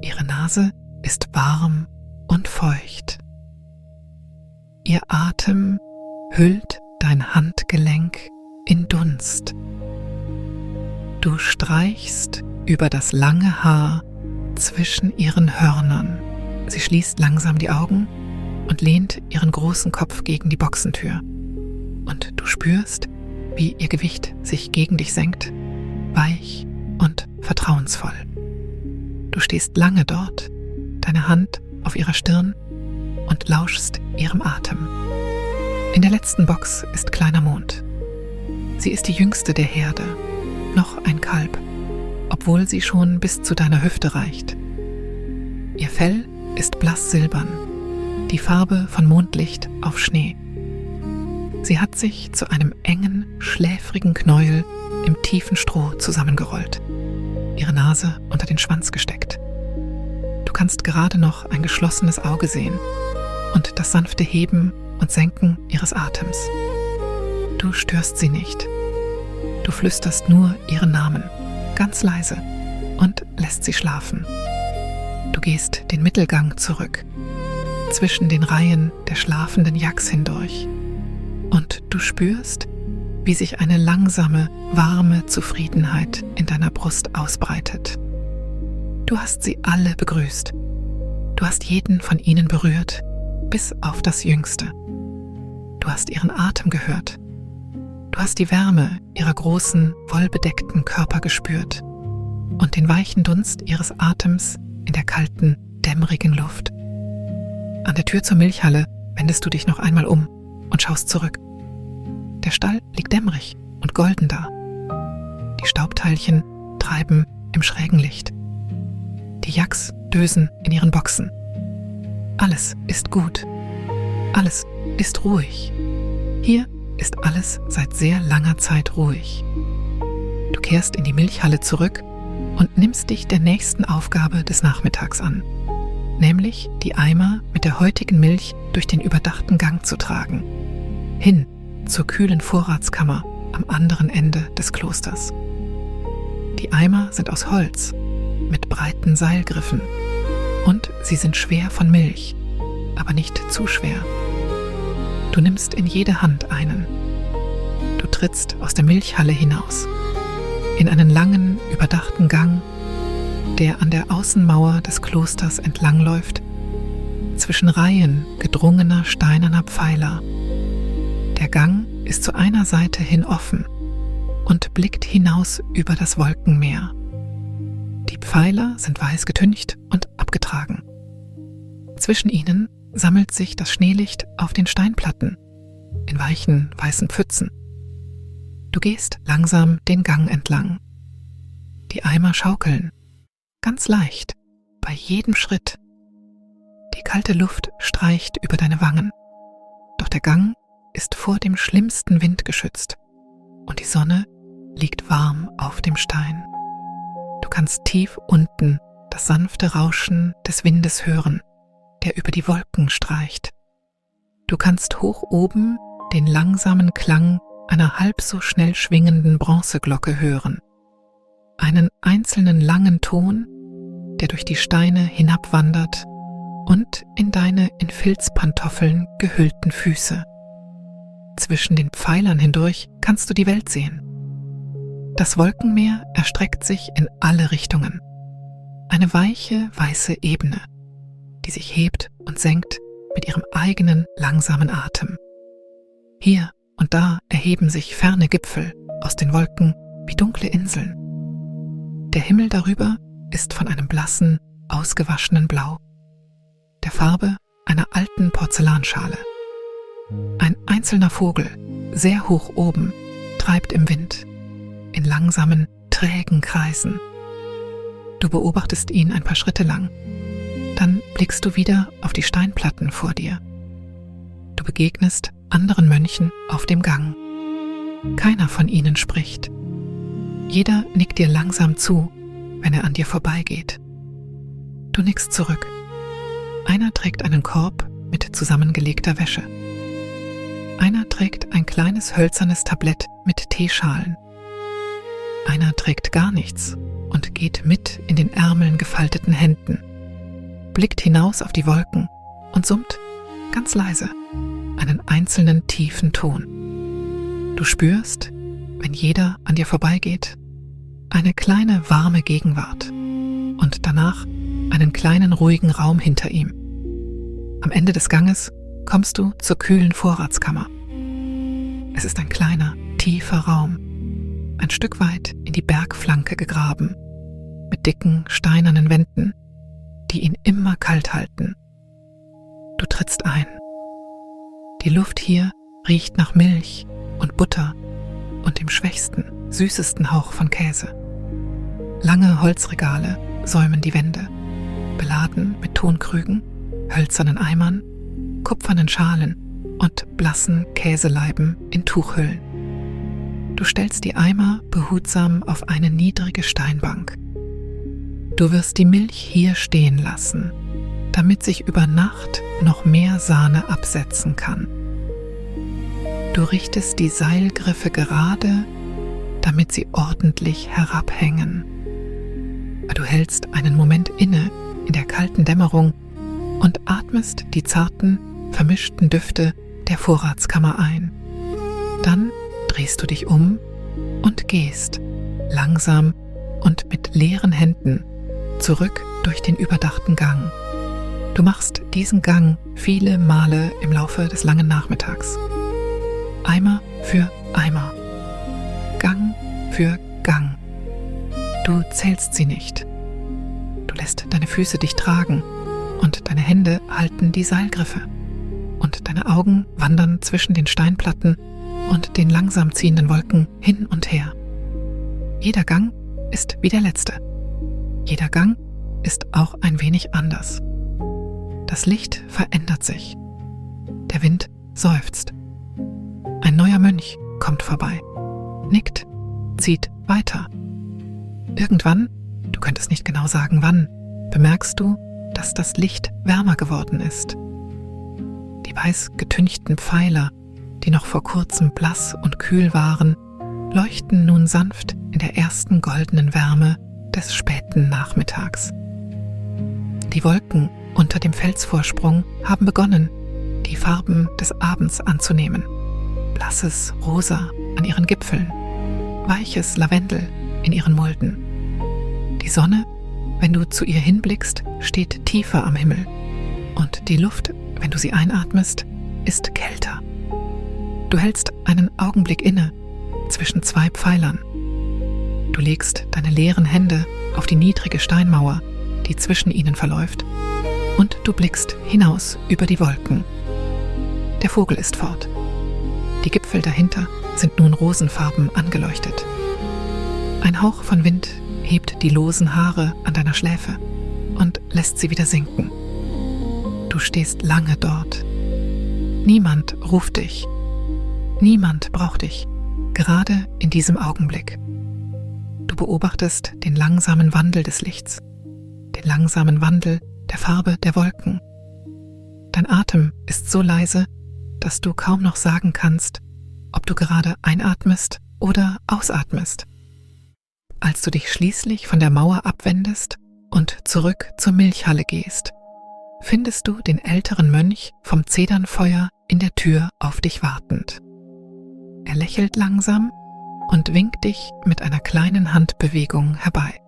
Ihre Nase ist warm und feucht. Ihr Atem hüllt dein Handgelenk in Dunst. Du streichst über das lange Haar zwischen ihren Hörnern. Sie schließt langsam die Augen und lehnt ihren großen Kopf gegen die Boxentür. Und du spürst, wie ihr Gewicht sich gegen dich senkt, weich und vertrauensvoll. Du stehst lange dort, deine Hand auf ihrer Stirn und lauschst ihrem Atem. In der letzten Box ist kleiner Mond. Sie ist die jüngste der Herde, noch ein Kalb, obwohl sie schon bis zu deiner Hüfte reicht. Ihr Fell ist blass silbern, die Farbe von Mondlicht auf Schnee. Sie hat sich zu einem engen, schläfrigen Knäuel im tiefen Stroh zusammengerollt, ihre Nase unter den Schwanz gesteckt. Du kannst gerade noch ein geschlossenes Auge sehen und das sanfte Heben und Senken ihres Atems. Du störst sie nicht. Du flüsterst nur ihren Namen, ganz leise, und lässt sie schlafen. Du gehst den Mittelgang zurück, zwischen den Reihen der schlafenden Yaks hindurch, und du spürst, wie sich eine langsame, warme Zufriedenheit in deiner Brust ausbreitet. Du hast sie alle begrüßt. Du hast jeden von ihnen berührt, bis auf das Jüngste. Du hast ihren Atem gehört. Du hast die Wärme ihrer großen, wollbedeckten Körper gespürt und den weichen Dunst ihres Atems in der kalten, dämmerigen Luft. An der Tür zur Milchhalle wendest du dich noch einmal um und schaust zurück. Der Stall liegt dämmerig und golden da. Die Staubteilchen treiben im schrägen Licht. Die Yaks dösen in ihren Boxen. Alles ist gut. Alles ist ruhig. Hier ist alles seit sehr langer Zeit ruhig. Du kehrst in die Milchhalle zurück und nimmst dich der nächsten Aufgabe des Nachmittags an, nämlich die Eimer mit der heutigen Milch durch den überdachten Gang zu tragen, hin zur kühlen Vorratskammer am anderen Ende des Klosters. Die Eimer sind aus Holz, mit breiten Seilgriffen, und sie sind schwer von Milch, aber nicht zu schwer. Du nimmst in jede Hand einen. Du trittst aus der Milchhalle hinaus, in einen langen, überdachten Gang, der an der Außenmauer des Klosters entlangläuft, zwischen Reihen gedrungener steinerner Pfeiler. Der Gang ist zu einer Seite hin offen und blickt hinaus über das Wolkenmeer. Die Pfeiler sind weiß getüncht und abgetragen. Zwischen ihnen sammelt sich das Schneelicht auf den Steinplatten, in weichen, weißen Pfützen. Du gehst langsam den Gang entlang. Die Eimer schaukeln, ganz leicht, bei jedem Schritt. Die kalte Luft streicht über deine Wangen, doch der Gang ist vor dem schlimmsten Wind geschützt und die Sonne liegt warm auf dem Stein. Du kannst tief unten das sanfte Rauschen des Windes hören, der über die Wolken streicht. Du kannst hoch oben den langsamen Klang einer halb so schnell schwingenden Bronzeglocke hören. Einen einzelnen langen Ton, der durch die Steine hinabwandert und in deine in Filzpantoffeln gehüllten Füße. Zwischen den Pfeilern hindurch kannst du die Welt sehen. Das Wolkenmeer erstreckt sich in alle Richtungen. Eine weiche, weiße Ebene, die sich hebt und senkt mit ihrem eigenen langsamen Atem. Hier und da erheben sich ferne Gipfel aus den Wolken wie dunkle Inseln. Der Himmel darüber ist von einem blassen, ausgewaschenen Blau, der Farbe einer alten Porzellanschale. Ein einzelner Vogel, sehr hoch oben, treibt im Wind, in langsamen, trägen Kreisen. Du beobachtest ihn ein paar Schritte lang. Dann blickst du wieder auf die Steinplatten vor dir. Du begegnest anderen Mönchen auf dem Gang. Keiner von ihnen spricht. Jeder nickt dir langsam zu, wenn er an dir vorbeigeht. Du nickst zurück. Einer trägt einen Korb mit zusammengelegter Wäsche. Einer trägt ein kleines hölzernes Tablett mit Teeschalen. Einer trägt gar nichts und geht mit in den Ärmeln gefalteten Händen, blickt hinaus auf die Wolken und summt, ganz leise, einen einzelnen tiefen Ton. Du spürst, wenn jeder an dir vorbeigeht, eine kleine warme Gegenwart und danach einen kleinen ruhigen Raum hinter ihm. Am Ende des Ganges kommst du zur kühlen Vorratskammer. Es ist ein kleiner, tiefer Raum, ein Stück weit in die Bergflanke gegraben, mit dicken, steinernen Wänden, die ihn immer kalt halten. Du trittst ein. Die Luft hier riecht nach Milch und Butter und dem schwächsten, süßesten Hauch von Käse. Lange Holzregale säumen die Wände, beladen mit Tonkrügen, hölzernen Eimern, kupfernen Schalen und blassen Käseleiben in Tuchhüllen. Du stellst die Eimer behutsam auf eine niedrige Steinbank. Du wirst die Milch hier stehen lassen, damit sich über Nacht noch mehr Sahne absetzen kann. Du richtest die Seilgriffe gerade, damit sie ordentlich herabhängen. Du hältst einen Moment inne in der kalten Dämmerung und atmest die zarten, vermischten Düfte der Vorratskammer ein. Dann drehst du dich um und gehst, langsam und mit leeren Händen, zurück durch den überdachten Gang. Du machst diesen Gang viele Male im Laufe des langen Nachmittags. Eimer für Eimer. Gang für Gang. Du zählst sie nicht. Du lässt deine Füße dich tragen und deine Hände halten die Seilgriffe. Und deine Augen wandern zwischen den Steinplatten und den langsam ziehenden Wolken hin und her. Jeder Gang ist wie der letzte. Jeder Gang ist auch ein wenig anders. Das Licht verändert sich. Der Wind seufzt. Ein neuer Mönch kommt vorbei, nickt, zieht weiter. Irgendwann, du könntest nicht genau sagen wann, bemerkst du, dass das Licht wärmer geworden ist. Die weiß getünchten Pfeiler, die noch vor kurzem blass und kühl waren, leuchten nun sanft in der ersten goldenen Wärme des späten Nachmittags. Die Wolken unter dem Felsvorsprung haben begonnen, die Farben des Abends anzunehmen. Blasses Rosa an ihren Gipfeln, weiches Lavendel in ihren Mulden. Die Sonne, wenn du zu ihr hinblickst, steht tiefer am Himmel und die Luft, wenn du sie einatmest, ist kälter. Du hältst einen Augenblick inne zwischen zwei Pfeilern. Du legst deine leeren Hände auf die niedrige Steinmauer, die zwischen ihnen verläuft, und du blickst hinaus über die Wolken. Der Vogel ist fort. Die Gipfel dahinter sind nun rosenfarben angeleuchtet. Ein Hauch von Wind hebt die losen Haare an deiner Schläfe und lässt sie wieder sinken. Du stehst lange dort. Niemand ruft dich. Niemand braucht dich, gerade in diesem Augenblick. Du beobachtest den langsamen Wandel des Lichts, den langsamen Wandel der Farbe der Wolken. Dein Atem ist so leise, dass du kaum noch sagen kannst, ob du gerade einatmest oder ausatmest. Als du dich schließlich von der Mauer abwendest und zurück zur Milchhalle gehst, findest du den älteren Mönch vom Zedernfeuer in der Tür auf dich wartend. Er lächelt langsam und winkt dich mit einer kleinen Handbewegung herbei.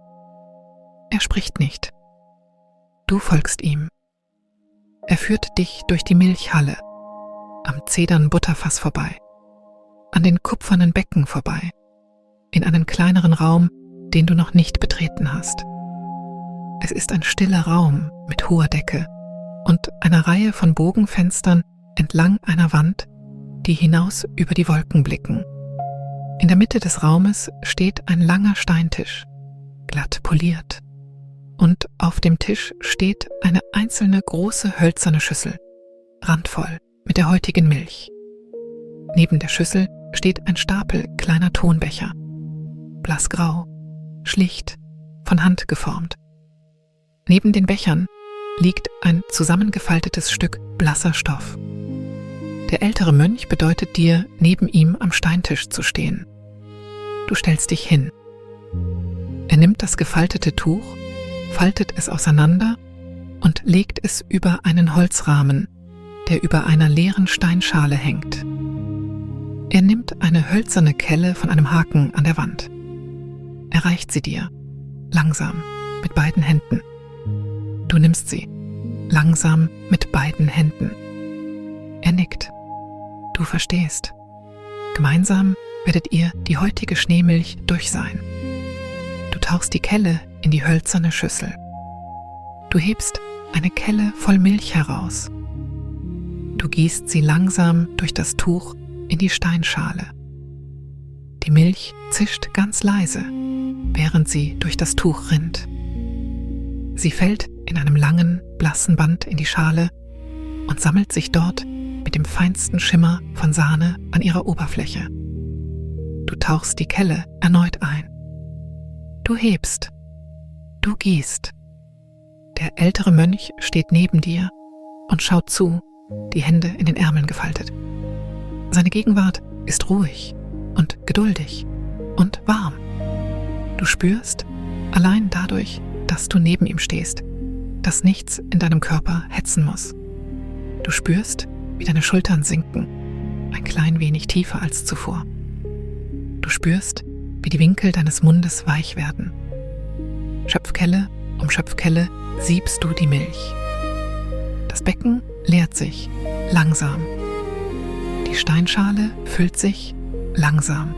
Er spricht nicht. Du folgst ihm. Er führt dich durch die Milchhalle, am Zedernbutterfass vorbei, an den kupfernen Becken vorbei, in einen kleineren Raum, den du noch nicht betreten hast. Es ist ein stiller Raum mit hoher Decke und einer Reihe von Bogenfenstern entlang einer Wand, die hinaus über die Wolken blicken. In der Mitte des Raumes steht ein langer Steintisch, glatt poliert, und auf dem Tisch steht eine einzelne große hölzerne Schüssel, randvoll mit der heutigen Milch. Neben der Schüssel steht ein Stapel kleiner Tonbecher, blassgrau, schlicht, von Hand geformt. Neben den Bechern liegt ein zusammengefaltetes Stück blasser Stoff. Der ältere Mönch bedeutet dir, neben ihm am Steintisch zu stehen. Du stellst dich hin. Er nimmt das gefaltete Tuch, faltet es auseinander und legt es über einen Holzrahmen, der über einer leeren Steinschale hängt. Er nimmt eine hölzerne Kelle von einem Haken an der Wand. Er reicht sie dir, langsam, mit beiden Händen. Du nimmst sie, langsam mit beiden Händen. Er nickt. Du verstehst. Gemeinsam werdet ihr die heutige Schneemilch durch sein. Du tauchst die Kelle in die hölzerne Schüssel. Du hebst eine Kelle voll Milch heraus. Du gießt sie langsam durch das Tuch in die Steinschale. Die Milch zischt ganz leise, während sie durch das Tuch rinnt. Sie fällt in einem langen, blassen Band in die Schale und sammelt sich dort mit dem feinsten Schimmer von Sahne an ihrer Oberfläche. Du tauchst die Kelle erneut ein. Du hebst. Du gießt. Der ältere Mönch steht neben dir und schaut zu, die Hände in den Ärmeln gefaltet. Seine Gegenwart ist ruhig und geduldig und warm. Du spürst, allein dadurch, dass du neben ihm stehst, dass nichts in deinem Körper hetzen muss. Du spürst, wie deine Schultern sinken, ein klein wenig tiefer als zuvor. Du spürst, wie die Winkel deines Mundes weich werden. Schöpfkelle um Schöpfkelle siebst du die Milch. Das Becken leert sich langsam. Die Steinschale füllt sich langsam.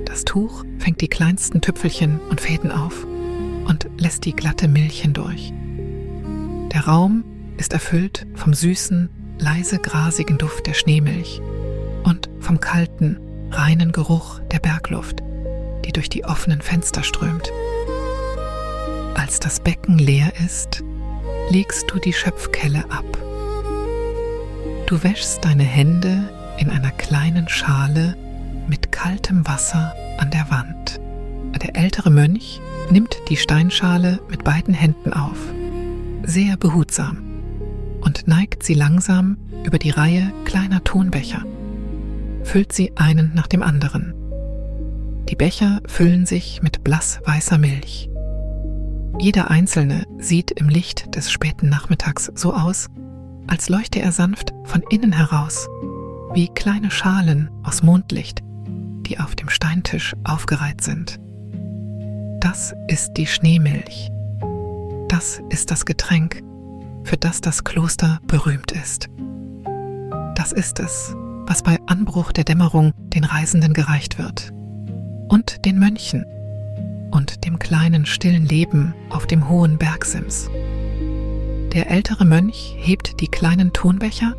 Das Tuch fängt die kleinsten Tüpfelchen und Fäden auf und lässt die glatte Milch hindurch. Der Raum ist erfüllt vom süßen, leise grasigen Duft der Schneemilch und vom kalten, reinen Geruch der Bergluft, die durch die offenen Fenster strömt. Als das Becken leer ist, legst du die Schöpfkelle ab. Du wäschst deine Hände in einer kleinen Schale mit kaltem Wasser an der Wand. Der ältere Mönch nimmt die Steinschale mit beiden Händen auf, sehr behutsam, und neigt sie langsam über die Reihe kleiner Tonbecher, füllt sie einen nach dem anderen. Die Becher füllen sich mit blassweißer Milch. Jeder einzelne sieht im Licht des späten Nachmittags so aus, als leuchte er sanft von innen heraus, wie kleine Schalen aus Mondlicht, die auf dem Steintisch aufgereiht sind. Das ist die Schneemilch. Das ist das Getränk, für das das Kloster berühmt ist. Das ist es, was bei Anbruch der Dämmerung den Reisenden gereicht wird. Und den Mönchen und dem kleinen stillen Leben auf dem hohen Bergsims. Der ältere Mönch hebt die kleinen Tonbecher,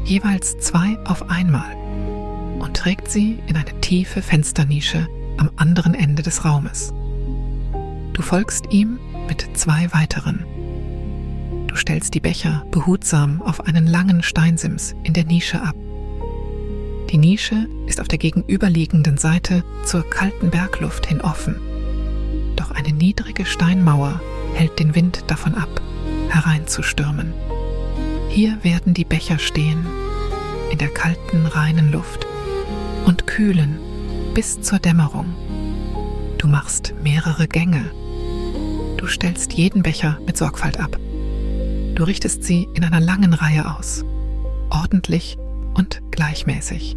jeweils 2 auf einmal, und trägt sie in eine tiefe Fensternische am anderen Ende des Raumes. Du folgst ihm mit 2 weiteren. Du stellst die Becher behutsam auf einen langen Steinsims in der Nische ab. Die Nische ist auf der gegenüberliegenden Seite zur kalten Bergluft hin offen. Doch eine niedrige Steinmauer hält den Wind davon ab, hereinzustürmen. Hier werden die Becher stehen, in der kalten, reinen Luft, und kühlen bis zur Dämmerung. Du machst mehrere Gänge. Du stellst jeden Becher mit Sorgfalt ab. Du richtest sie in einer langen Reihe aus, ordentlich und gleichmäßig.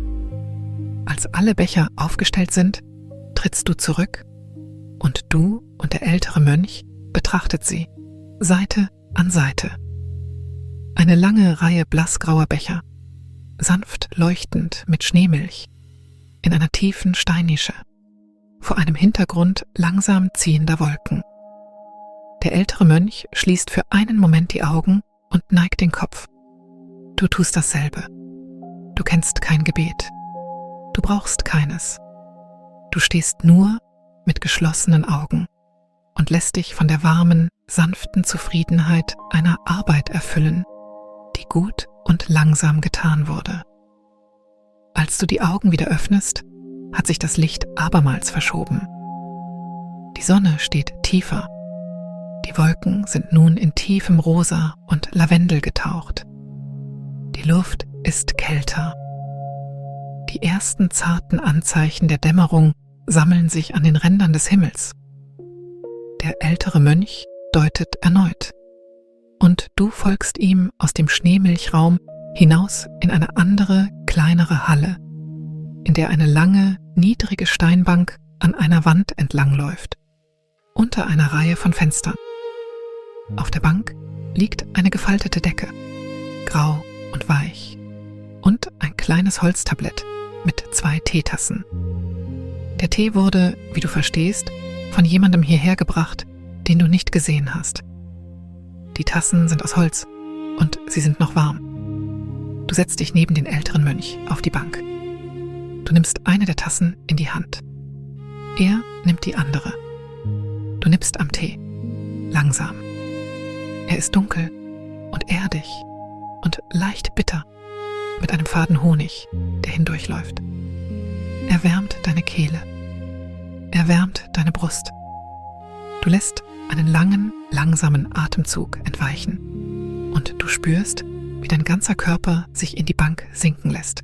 Als alle Becher aufgestellt sind, trittst du zurück, und du und der ältere Mönch betrachtet sie, Seite an Seite. Eine lange Reihe blassgrauer Becher, sanft leuchtend mit Schneemilch, in einer tiefen Steinnische, vor einem Hintergrund langsam ziehender Wolken. Der ältere Mönch schließt für einen Moment die Augen und neigt den Kopf. Du tust dasselbe. Du kennst kein Gebet. Du brauchst keines. Du stehst nur mit geschlossenen Augen und lässt dich von der warmen, sanften Zufriedenheit einer Arbeit erfüllen, die gut und langsam getan wurde. Als du die Augen wieder öffnest, hat sich das Licht abermals verschoben. Die Sonne steht tiefer. Die Wolken sind nun in tiefem Rosa und Lavendel getaucht. Die Luft ist kälter. Die ersten zarten Anzeichen der Dämmerung sammeln sich an den Rändern des Himmels. Der ältere Mönch deutet erneut, und du folgst ihm aus dem Schneemilchraum hinaus in eine andere, kleinere Halle, in der eine lange, niedrige Steinbank an einer Wand entlangläuft, unter einer Reihe von Fenstern. Auf der Bank liegt eine gefaltete Decke, grau und weich, und ein kleines Holztablett mit 2 Teetassen. Der Tee wurde, wie du verstehst, von jemandem hierher gebracht, den du nicht gesehen hast. Die Tassen sind aus Holz und sie sind noch warm. Du setzt dich neben den älteren Mönch auf die Bank. Du nimmst eine der Tassen in die Hand. Er nimmt die andere. Du nippst am Tee. Langsam. Er ist dunkel und erdig und leicht bitter, mit einem Faden Honig, der hindurchläuft. Er wärmt deine Kehle. Er wärmt deine Brust. Du lässt einen langen, langsamen Atemzug entweichen und du spürst, wie dein ganzer Körper sich in die Bank sinken lässt,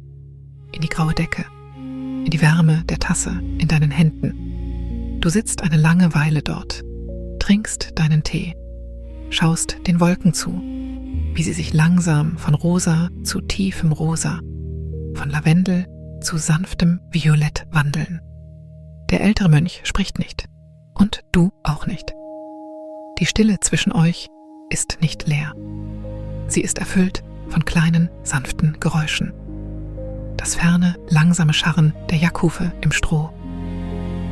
in die graue Decke, in die Wärme der Tasse in deinen Händen. Du sitzt eine lange Weile dort, trinkst deinen Tee, schaust den Wolken zu, wie sie sich langsam von rosa zu tiefem Rosa, von Lavendel zu sanftem Violett wandeln. Der ältere Mönch spricht nicht und du auch nicht. Die Stille zwischen euch ist nicht leer. Sie ist erfüllt von kleinen, sanften Geräuschen. Das ferne, langsame Scharren der Jackhufe im Stroh.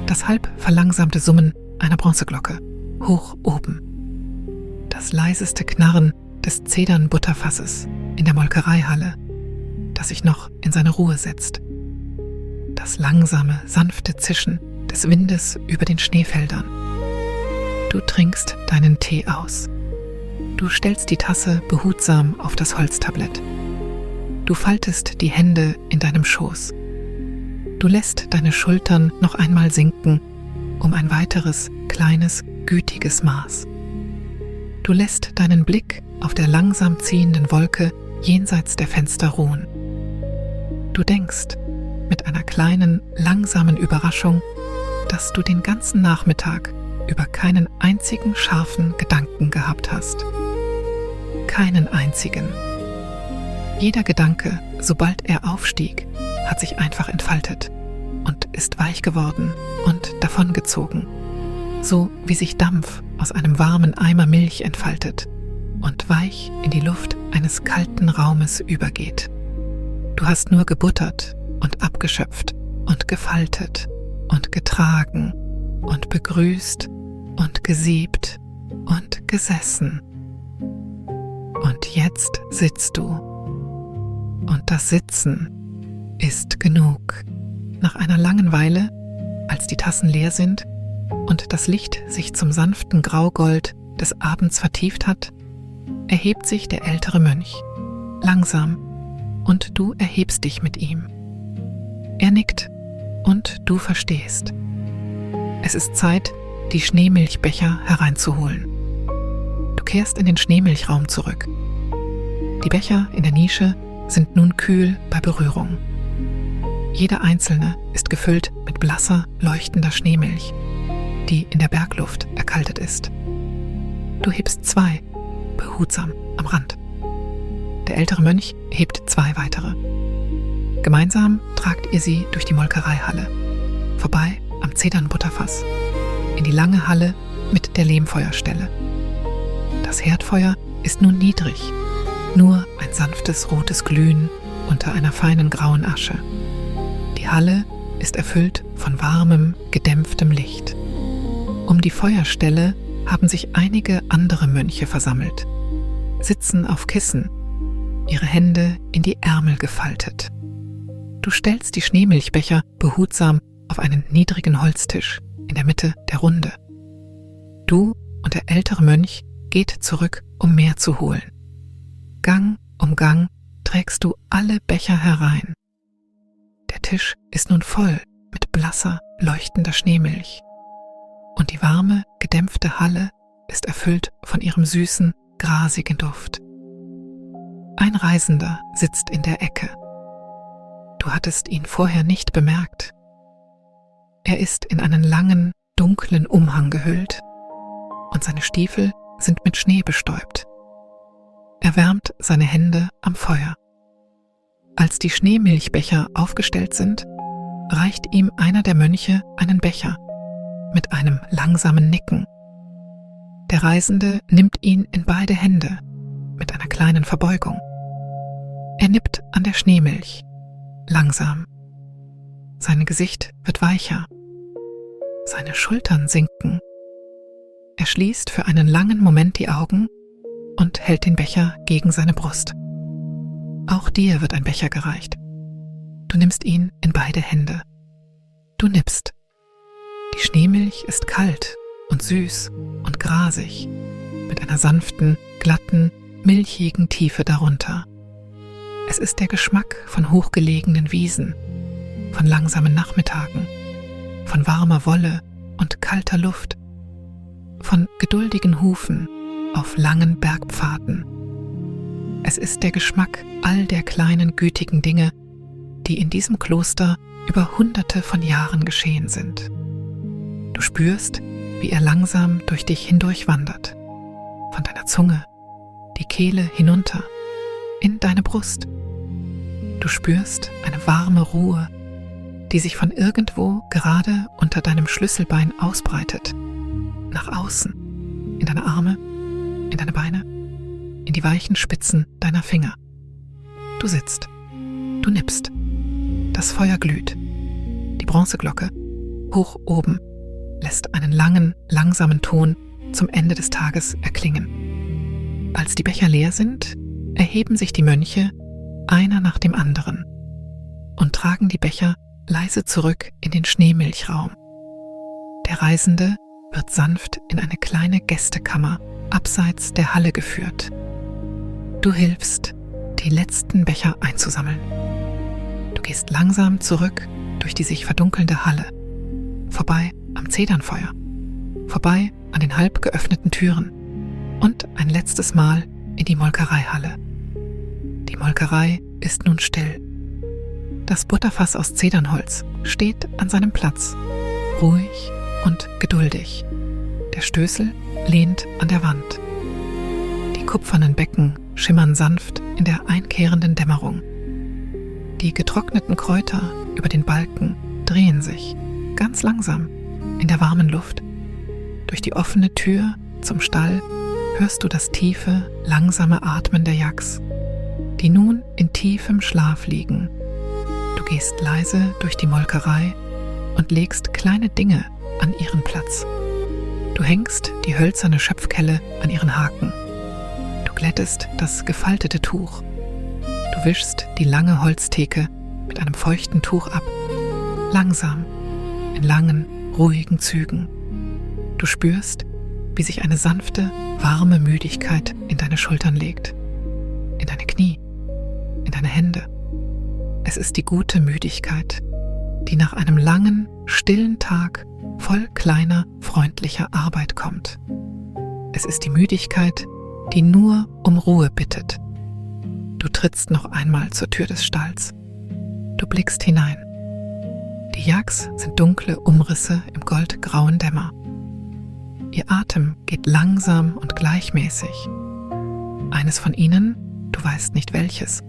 Das halb verlangsamte Summen einer Bronzeglocke, hoch oben. Das leiseste Knarren des Zedernbutterfasses in der Molkereihalle, das sich noch in seine Ruhe setzt. Das langsame, sanfte Zischen des Windes über den Schneefeldern. Du trinkst deinen Tee aus. Du stellst die Tasse behutsam auf das Holztablett. Du faltest die Hände in deinem Schoß. Du lässt deine Schultern noch einmal sinken, um ein weiteres, kleines, gütiges Maß. Du lässt deinen Blick auf der langsam ziehenden Wolke jenseits der Fenster ruhen. Du denkst, mit einer kleinen, langsamen Überraschung, dass du den ganzen Nachmittag über keinen einzigen scharfen Gedanken gehabt hast. Keinen einzigen. Jeder Gedanke, sobald er aufstieg, hat sich einfach entfaltet und ist weich geworden und davongezogen, so wie sich Dampf aus einem warmen Eimer Milch entfaltet und weich in die Luft eines kalten Raumes übergeht. Du hast nur gebuttert und abgeschöpft und gefaltet und getragen und begrüßt und gesiebt und gesessen. Und jetzt sitzt du. Und das Sitzen ist genug. Nach einer langen Weile, als die Tassen leer sind und das Licht sich zum sanften Graugold des Abends vertieft hat, erhebt sich der ältere Mönch, langsam, und du erhebst dich mit ihm. Er nickt und du verstehst. Es ist Zeit, die Schneemilchbecher hereinzuholen. Du kehrst in den Schneemilchraum zurück. Die Becher in der Nische sind nun kühl bei Berührung. Jeder einzelne ist gefüllt mit blasser, leuchtender Schneemilch, die in der Bergluft erkaltet ist. Du hebst 2, behutsam, am Rand. Der ältere Mönch hebt 2 weitere. Gemeinsam tragt ihr sie durch die Molkereihalle, vorbei am Zedernbutterfass, in die lange Halle mit der Lehmfeuerstelle. Das Herdfeuer ist nun niedrig, nur ein sanftes rotes Glühen unter einer feinen grauen Asche. Die Halle ist erfüllt von warmem, gedämpftem Licht. Um die Feuerstelle haben sich einige andere Mönche versammelt, sitzen auf Kissen, ihre Hände in die Ärmel gefaltet. Du stellst die Schneemilchbecher behutsam auf einen niedrigen Holztisch in der Mitte der Runde. Du und der ältere Mönch geht zurück, um mehr zu holen. Gang um Gang trägst du alle Becher herein. Der Tisch ist nun voll mit blasser, leuchtender Schneemilch. Und die warme, gedämpfte Halle ist erfüllt von ihrem süßen, grasigen Duft. Ein Reisender sitzt in der Ecke. Du hattest ihn vorher nicht bemerkt. Er ist in einen langen, dunklen Umhang gehüllt und seine Stiefel sind mit Schnee bestäubt. Er wärmt seine Hände am Feuer. Als die Schneemilchbecher aufgestellt sind, reicht ihm einer der Mönche einen Becher mit einem langsamen Nicken. Der Reisende nimmt ihn in beide Hände mit einer kleinen Verbeugung. Er nippt an der Schneemilch, langsam. Sein Gesicht wird weicher. seine Schultern sinken. Er schließt für einen langen Moment die Augen und hält den Becher gegen seine Brust. Auch dir wird ein Becher gereicht. Du nimmst ihn in beide Hände. Du nippst. Die Schneemilch ist kalt und süß und grasig, mit einer sanften, glatten, milchigen Tiefe darunter. Es ist der Geschmack von hochgelegenen Wiesen, von langsamen Nachmittagen, von warmer Wolle und kalter Luft, von geduldigen Hufen auf langen Bergpfaden. Es ist der Geschmack all der kleinen, gütigen Dinge, die in diesem Kloster über Hunderte von Jahren geschehen sind. Du spürst, wie er langsam durch dich hindurch wandert, von deiner Zunge, die Kehle hinunter, in deine Brust. Du spürst eine warme Ruhe, die sich von irgendwo gerade unter deinem Schlüsselbein ausbreitet, nach außen, in deine Arme, in deine Beine, in die weichen Spitzen deiner Finger. Du sitzt, du nippst, das Feuer glüht, die Bronzeglocke, hoch oben, lässt einen langen, langsamen Ton zum Ende des Tages erklingen. Als die Becher leer sind, erheben sich die Mönche, einer nach dem anderen, und tragen die Becher leise zurück in den Schneemilchraum. Der Reisende wird sanft in eine kleine Gästekammer abseits der Halle geführt. Du hilfst, die letzten Becher einzusammeln. Du gehst langsam zurück durch die sich verdunkelnde Halle, vorbei am Zedernfeuer, vorbei an den halb geöffneten Türen und ein letztes Mal in die Molkereihalle. Die Molkerei ist nun still. Das Butterfass aus Zedernholz steht an seinem Platz, ruhig und geduldig. Der Stößel lehnt an der Wand. Die kupfernen Becken schimmern sanft in der einkehrenden Dämmerung. Die getrockneten Kräuter über den Balken drehen sich, ganz langsam, in der warmen Luft. Durch die offene Tür zum Stall hörst du das tiefe, langsame Atmen der Yaks, die nun in tiefem Schlaf liegen. Du gehst leise durch die Molkerei und legst kleine Dinge an ihren Platz. Du hängst die hölzerne Schöpfkelle an ihren Haken. Du glättest das gefaltete Tuch. Du wischst die lange Holztheke mit einem feuchten Tuch ab, langsam, in langen, ruhigen Zügen. Du spürst, wie sich eine sanfte, warme Müdigkeit in deine Schultern legt, in deine Knie, in deine Hände. Es ist die gute Müdigkeit, die nach einem langen, stillen Tag voll kleiner, freundlicher Arbeit kommt. Es ist die Müdigkeit, die nur um Ruhe bittet. Du trittst noch einmal zur Tür des Stalls. Du blickst hinein. Die Yaks sind dunkle Umrisse im goldgrauen Dämmer. Ihr Atem geht langsam und gleichmäßig. Eines von ihnen, du weißt nicht welches,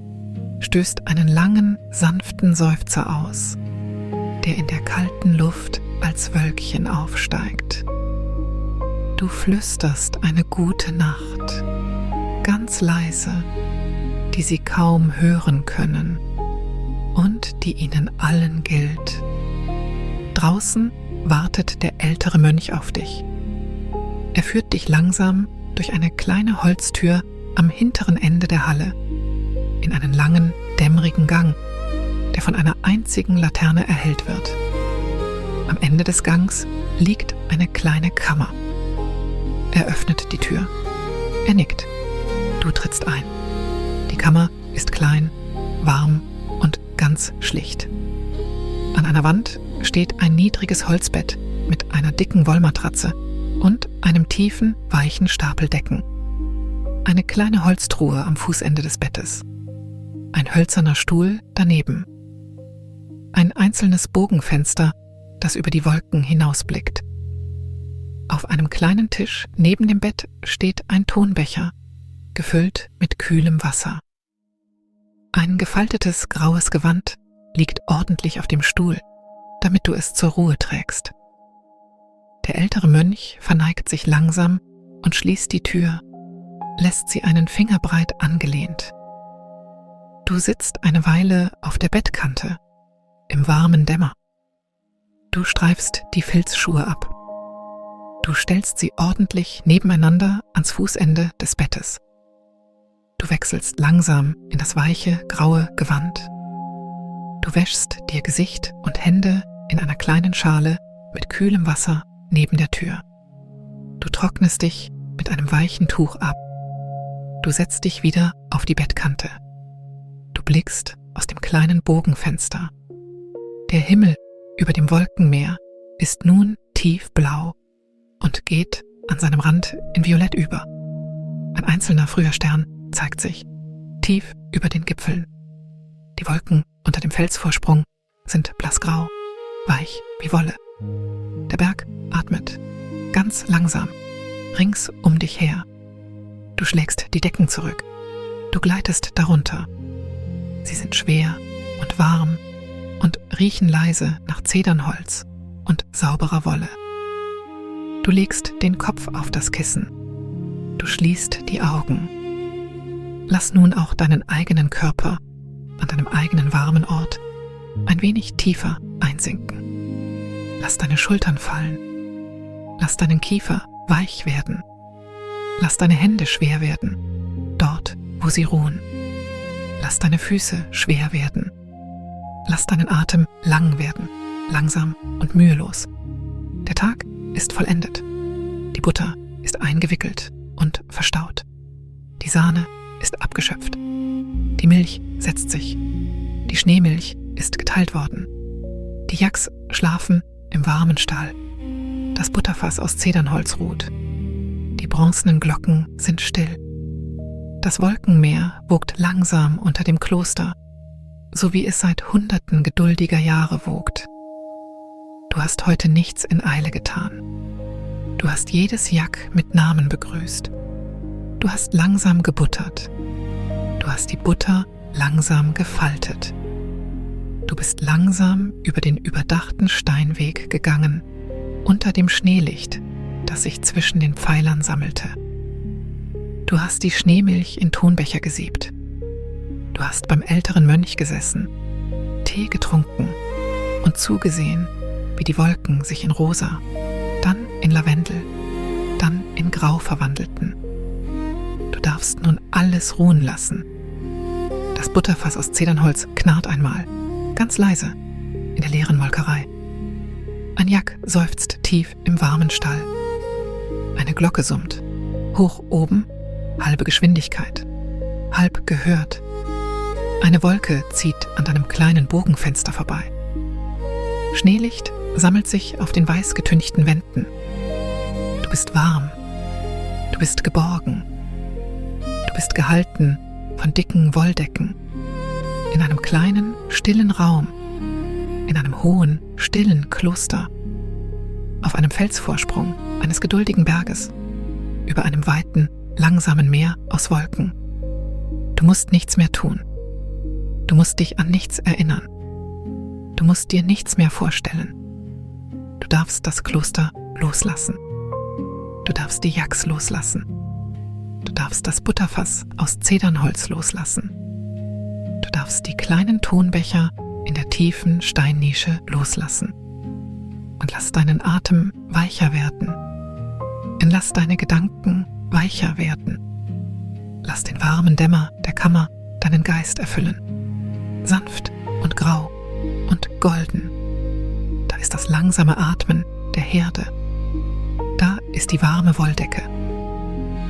stößt einen langen, sanften Seufzer aus, der in der kalten Luft als Wölkchen aufsteigt. Du flüsterst eine gute Nacht, ganz leise, die sie kaum hören können und die ihnen allen gilt. Draußen wartet der ältere Mönch auf dich. Er führt dich langsam durch eine kleine Holztür am hinteren Ende der Halle in einen langen, dämmerigen Gang, der von einer einzigen Laterne erhellt wird. Am Ende des Gangs liegt eine kleine Kammer. Er öffnet die Tür. Er nickt. Du trittst ein. Die Kammer ist klein, warm und ganz schlicht. An einer Wand steht ein niedriges Holzbett mit einer dicken Wollmatratze und einem tiefen, weichen Stapel Decken. Eine kleine Holztruhe am Fußende des Bettes. Ein hölzerner Stuhl daneben. Ein einzelnes Bogenfenster, das über die Wolken hinausblickt. Auf einem kleinen Tisch neben dem Bett steht ein Tonbecher, gefüllt mit kühlem Wasser. Ein gefaltetes graues Gewand liegt ordentlich auf dem Stuhl, damit du es zur Ruhe trägst. Der ältere Mönch verneigt sich langsam und schließt die Tür, lässt sie einen Finger breit angelehnt. Du sitzt eine Weile auf der Bettkante, im warmen Dämmer. Du streifst die Filzschuhe ab. Du stellst sie ordentlich nebeneinander ans Fußende des Bettes. Du wechselst langsam in das weiche, graue Gewand. Du wäschst dir Gesicht und Hände in einer kleinen Schale mit kühlem Wasser neben der Tür. Du trocknest dich mit einem weichen Tuch ab. Du setzt dich wieder auf die Bettkante. Du blickst aus dem kleinen Bogenfenster. Der Himmel über dem Wolkenmeer ist nun tiefblau und geht an seinem Rand in Violett über. Ein einzelner früher Stern zeigt sich, tief über den Gipfeln. Die Wolken unter dem Felsvorsprung sind blassgrau, weich wie Wolle. Der Berg atmet, ganz langsam, rings um dich her. Du schlägst die Decken zurück. Du gleitest darunter. Sie sind schwer und warm und riechen leise nach Zedernholz und sauberer Wolle. Du legst den Kopf auf das Kissen. Du schließt die Augen. Lass nun auch deinen eigenen Körper an deinem eigenen warmen Ort ein wenig tiefer einsinken. Lass deine Schultern fallen. Lass deinen Kiefer weich werden. Lass deine Hände schwer werden, dort, wo sie ruhen. Lass deine Füße schwer werden. Lass deinen Atem lang werden, langsam und mühelos. Der Tag ist vollendet. Die Butter ist eingewickelt und verstaut. Die Sahne ist abgeschöpft. Die Milch setzt sich. Die Schneemilch ist geteilt worden. Die Yaks schlafen im warmen Stall. Das Butterfass aus Zedernholz ruht. Die bronzenen Glocken sind still. Das Wolkenmeer wogt langsam unter dem Kloster, so wie es seit Hunderten geduldiger Jahre wogt. Du hast heute nichts in Eile getan. Du hast jedes Yak mit Namen begrüßt. Du hast langsam gebuttert. Du hast die Butter langsam gefaltet. Du bist langsam über den überdachten Steinweg gegangen, unter dem Schneelicht, das sich zwischen den Pfeilern sammelte. Du hast die Schneemilch in Tonbecher gesiebt. Du hast beim älteren Mönch gesessen, Tee getrunken und zugesehen, wie die Wolken sich in Rosa, dann in Lavendel, dann in Grau verwandelten. Du darfst nun alles ruhen lassen. Das Butterfass aus Zedernholz knarrt einmal, ganz leise, in der leeren Molkerei. Ein Yak seufzt tief im warmen Stall. Eine Glocke summt, hoch oben, halbe Geschwindigkeit, halb gehört. Eine Wolke zieht an deinem kleinen Bogenfenster vorbei. Schneelicht sammelt sich auf den weiß getünchten Wänden. Du bist warm, du bist geborgen, du bist gehalten von dicken Wolldecken, in einem kleinen, stillen Raum, in einem hohen, stillen Kloster, auf einem Felsvorsprung eines geduldigen Berges, über einem weiten, langsamen Meer aus Wolken. Du musst nichts mehr tun. Du musst dich an nichts erinnern. Du musst dir nichts mehr vorstellen. Du darfst das Kloster loslassen. Du darfst die Yaks loslassen. Du darfst das Butterfass aus Zedernholz loslassen. Du darfst die kleinen Tonbecher in der tiefen Steinnische loslassen. Und lass deinen Atem weicher werden. Und lass deine Gedanken weicher werden. Lass den warmen Dämmer der Kammer deinen Geist erfüllen. Sanft und grau und golden. Da ist das langsame Atmen der Herde. Da ist die warme Wolldecke.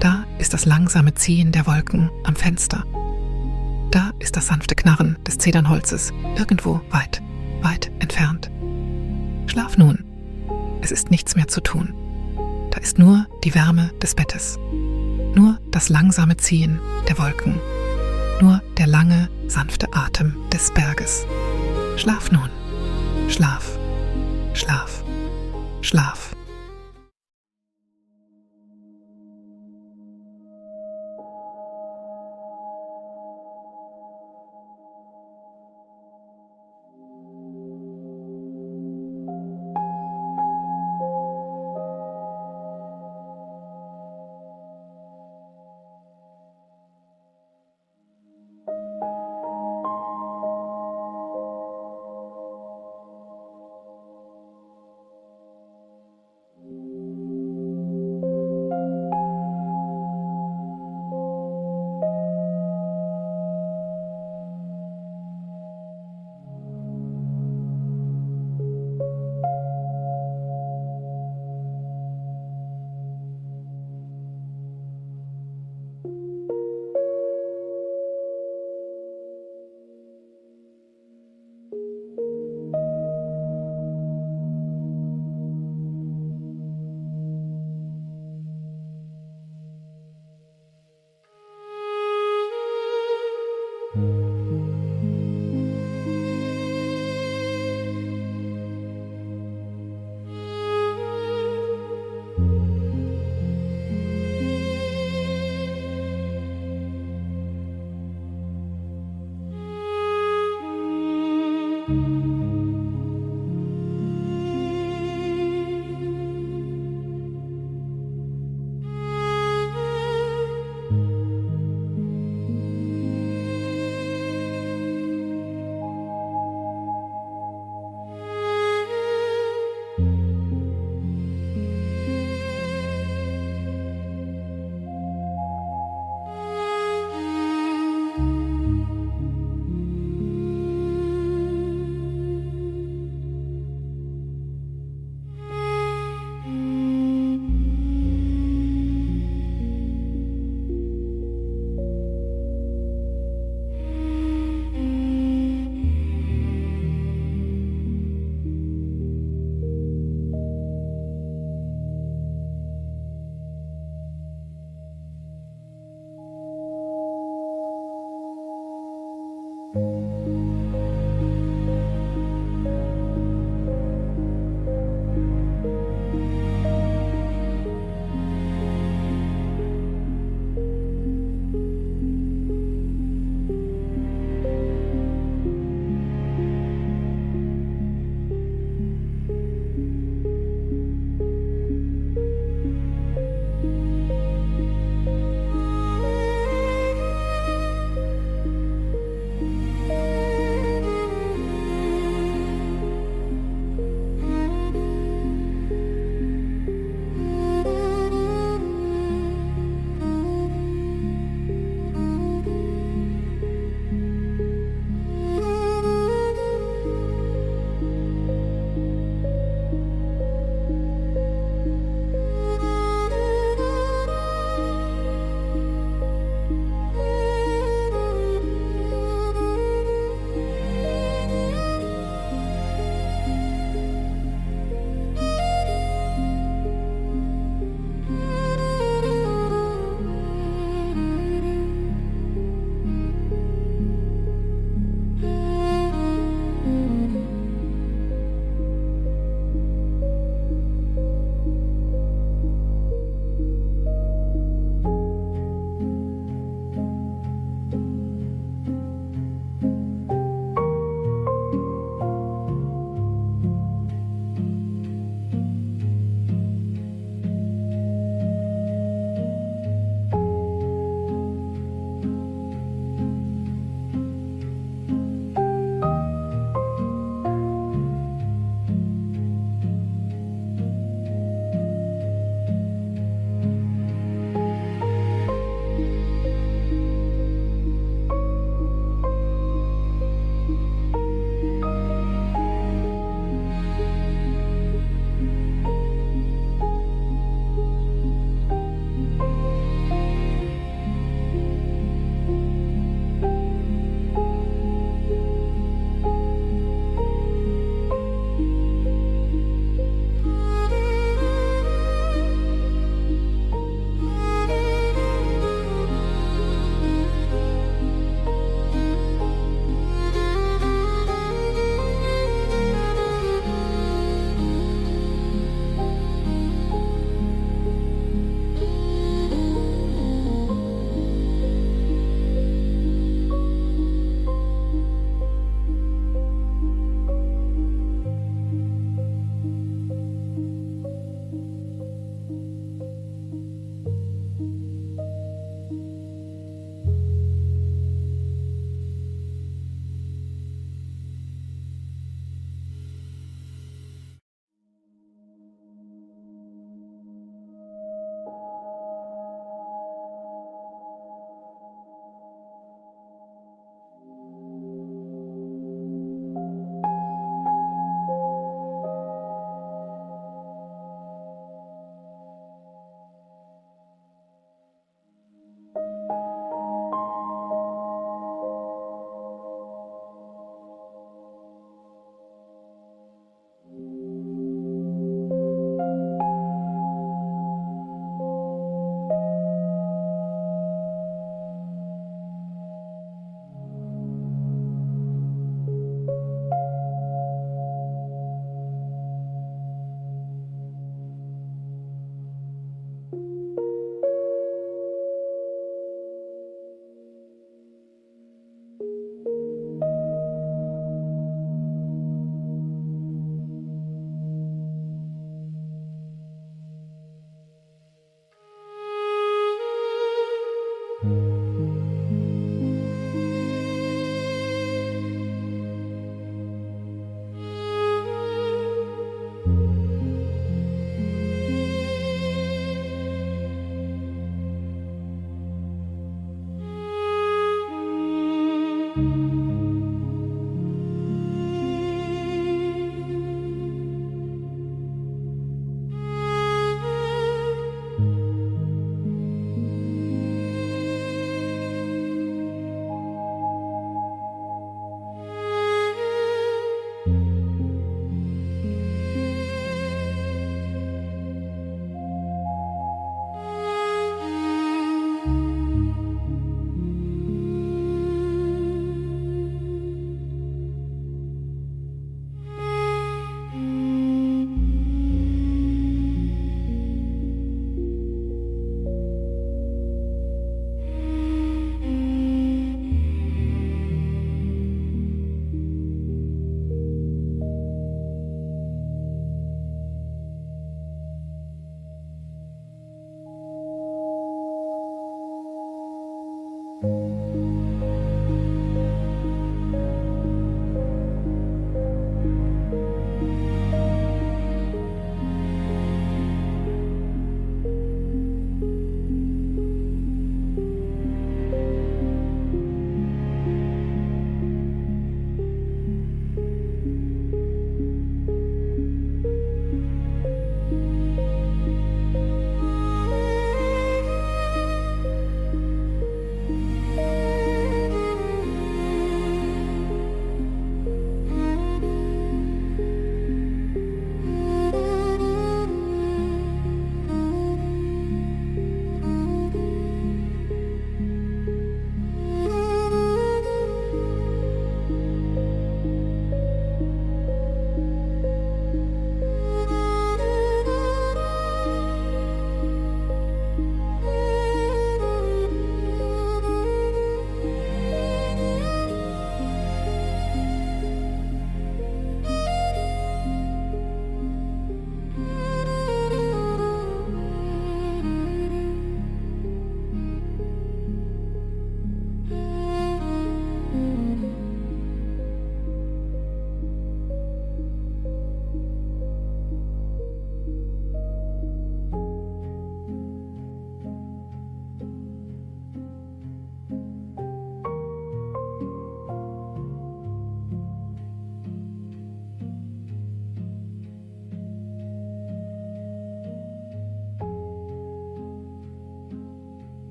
Da ist das langsame Ziehen der Wolken am Fenster. Da ist das sanfte Knarren des Zedernholzes irgendwo weit, weit entfernt. Schlaf nun. Es ist nichts mehr zu tun. Da ist nur die Wärme des Bettes. Nur das langsame Ziehen der Wolken. Nur der lange, sanfte Atem des Berges. Schlaf nun. Schlaf. Schlaf. Schlaf.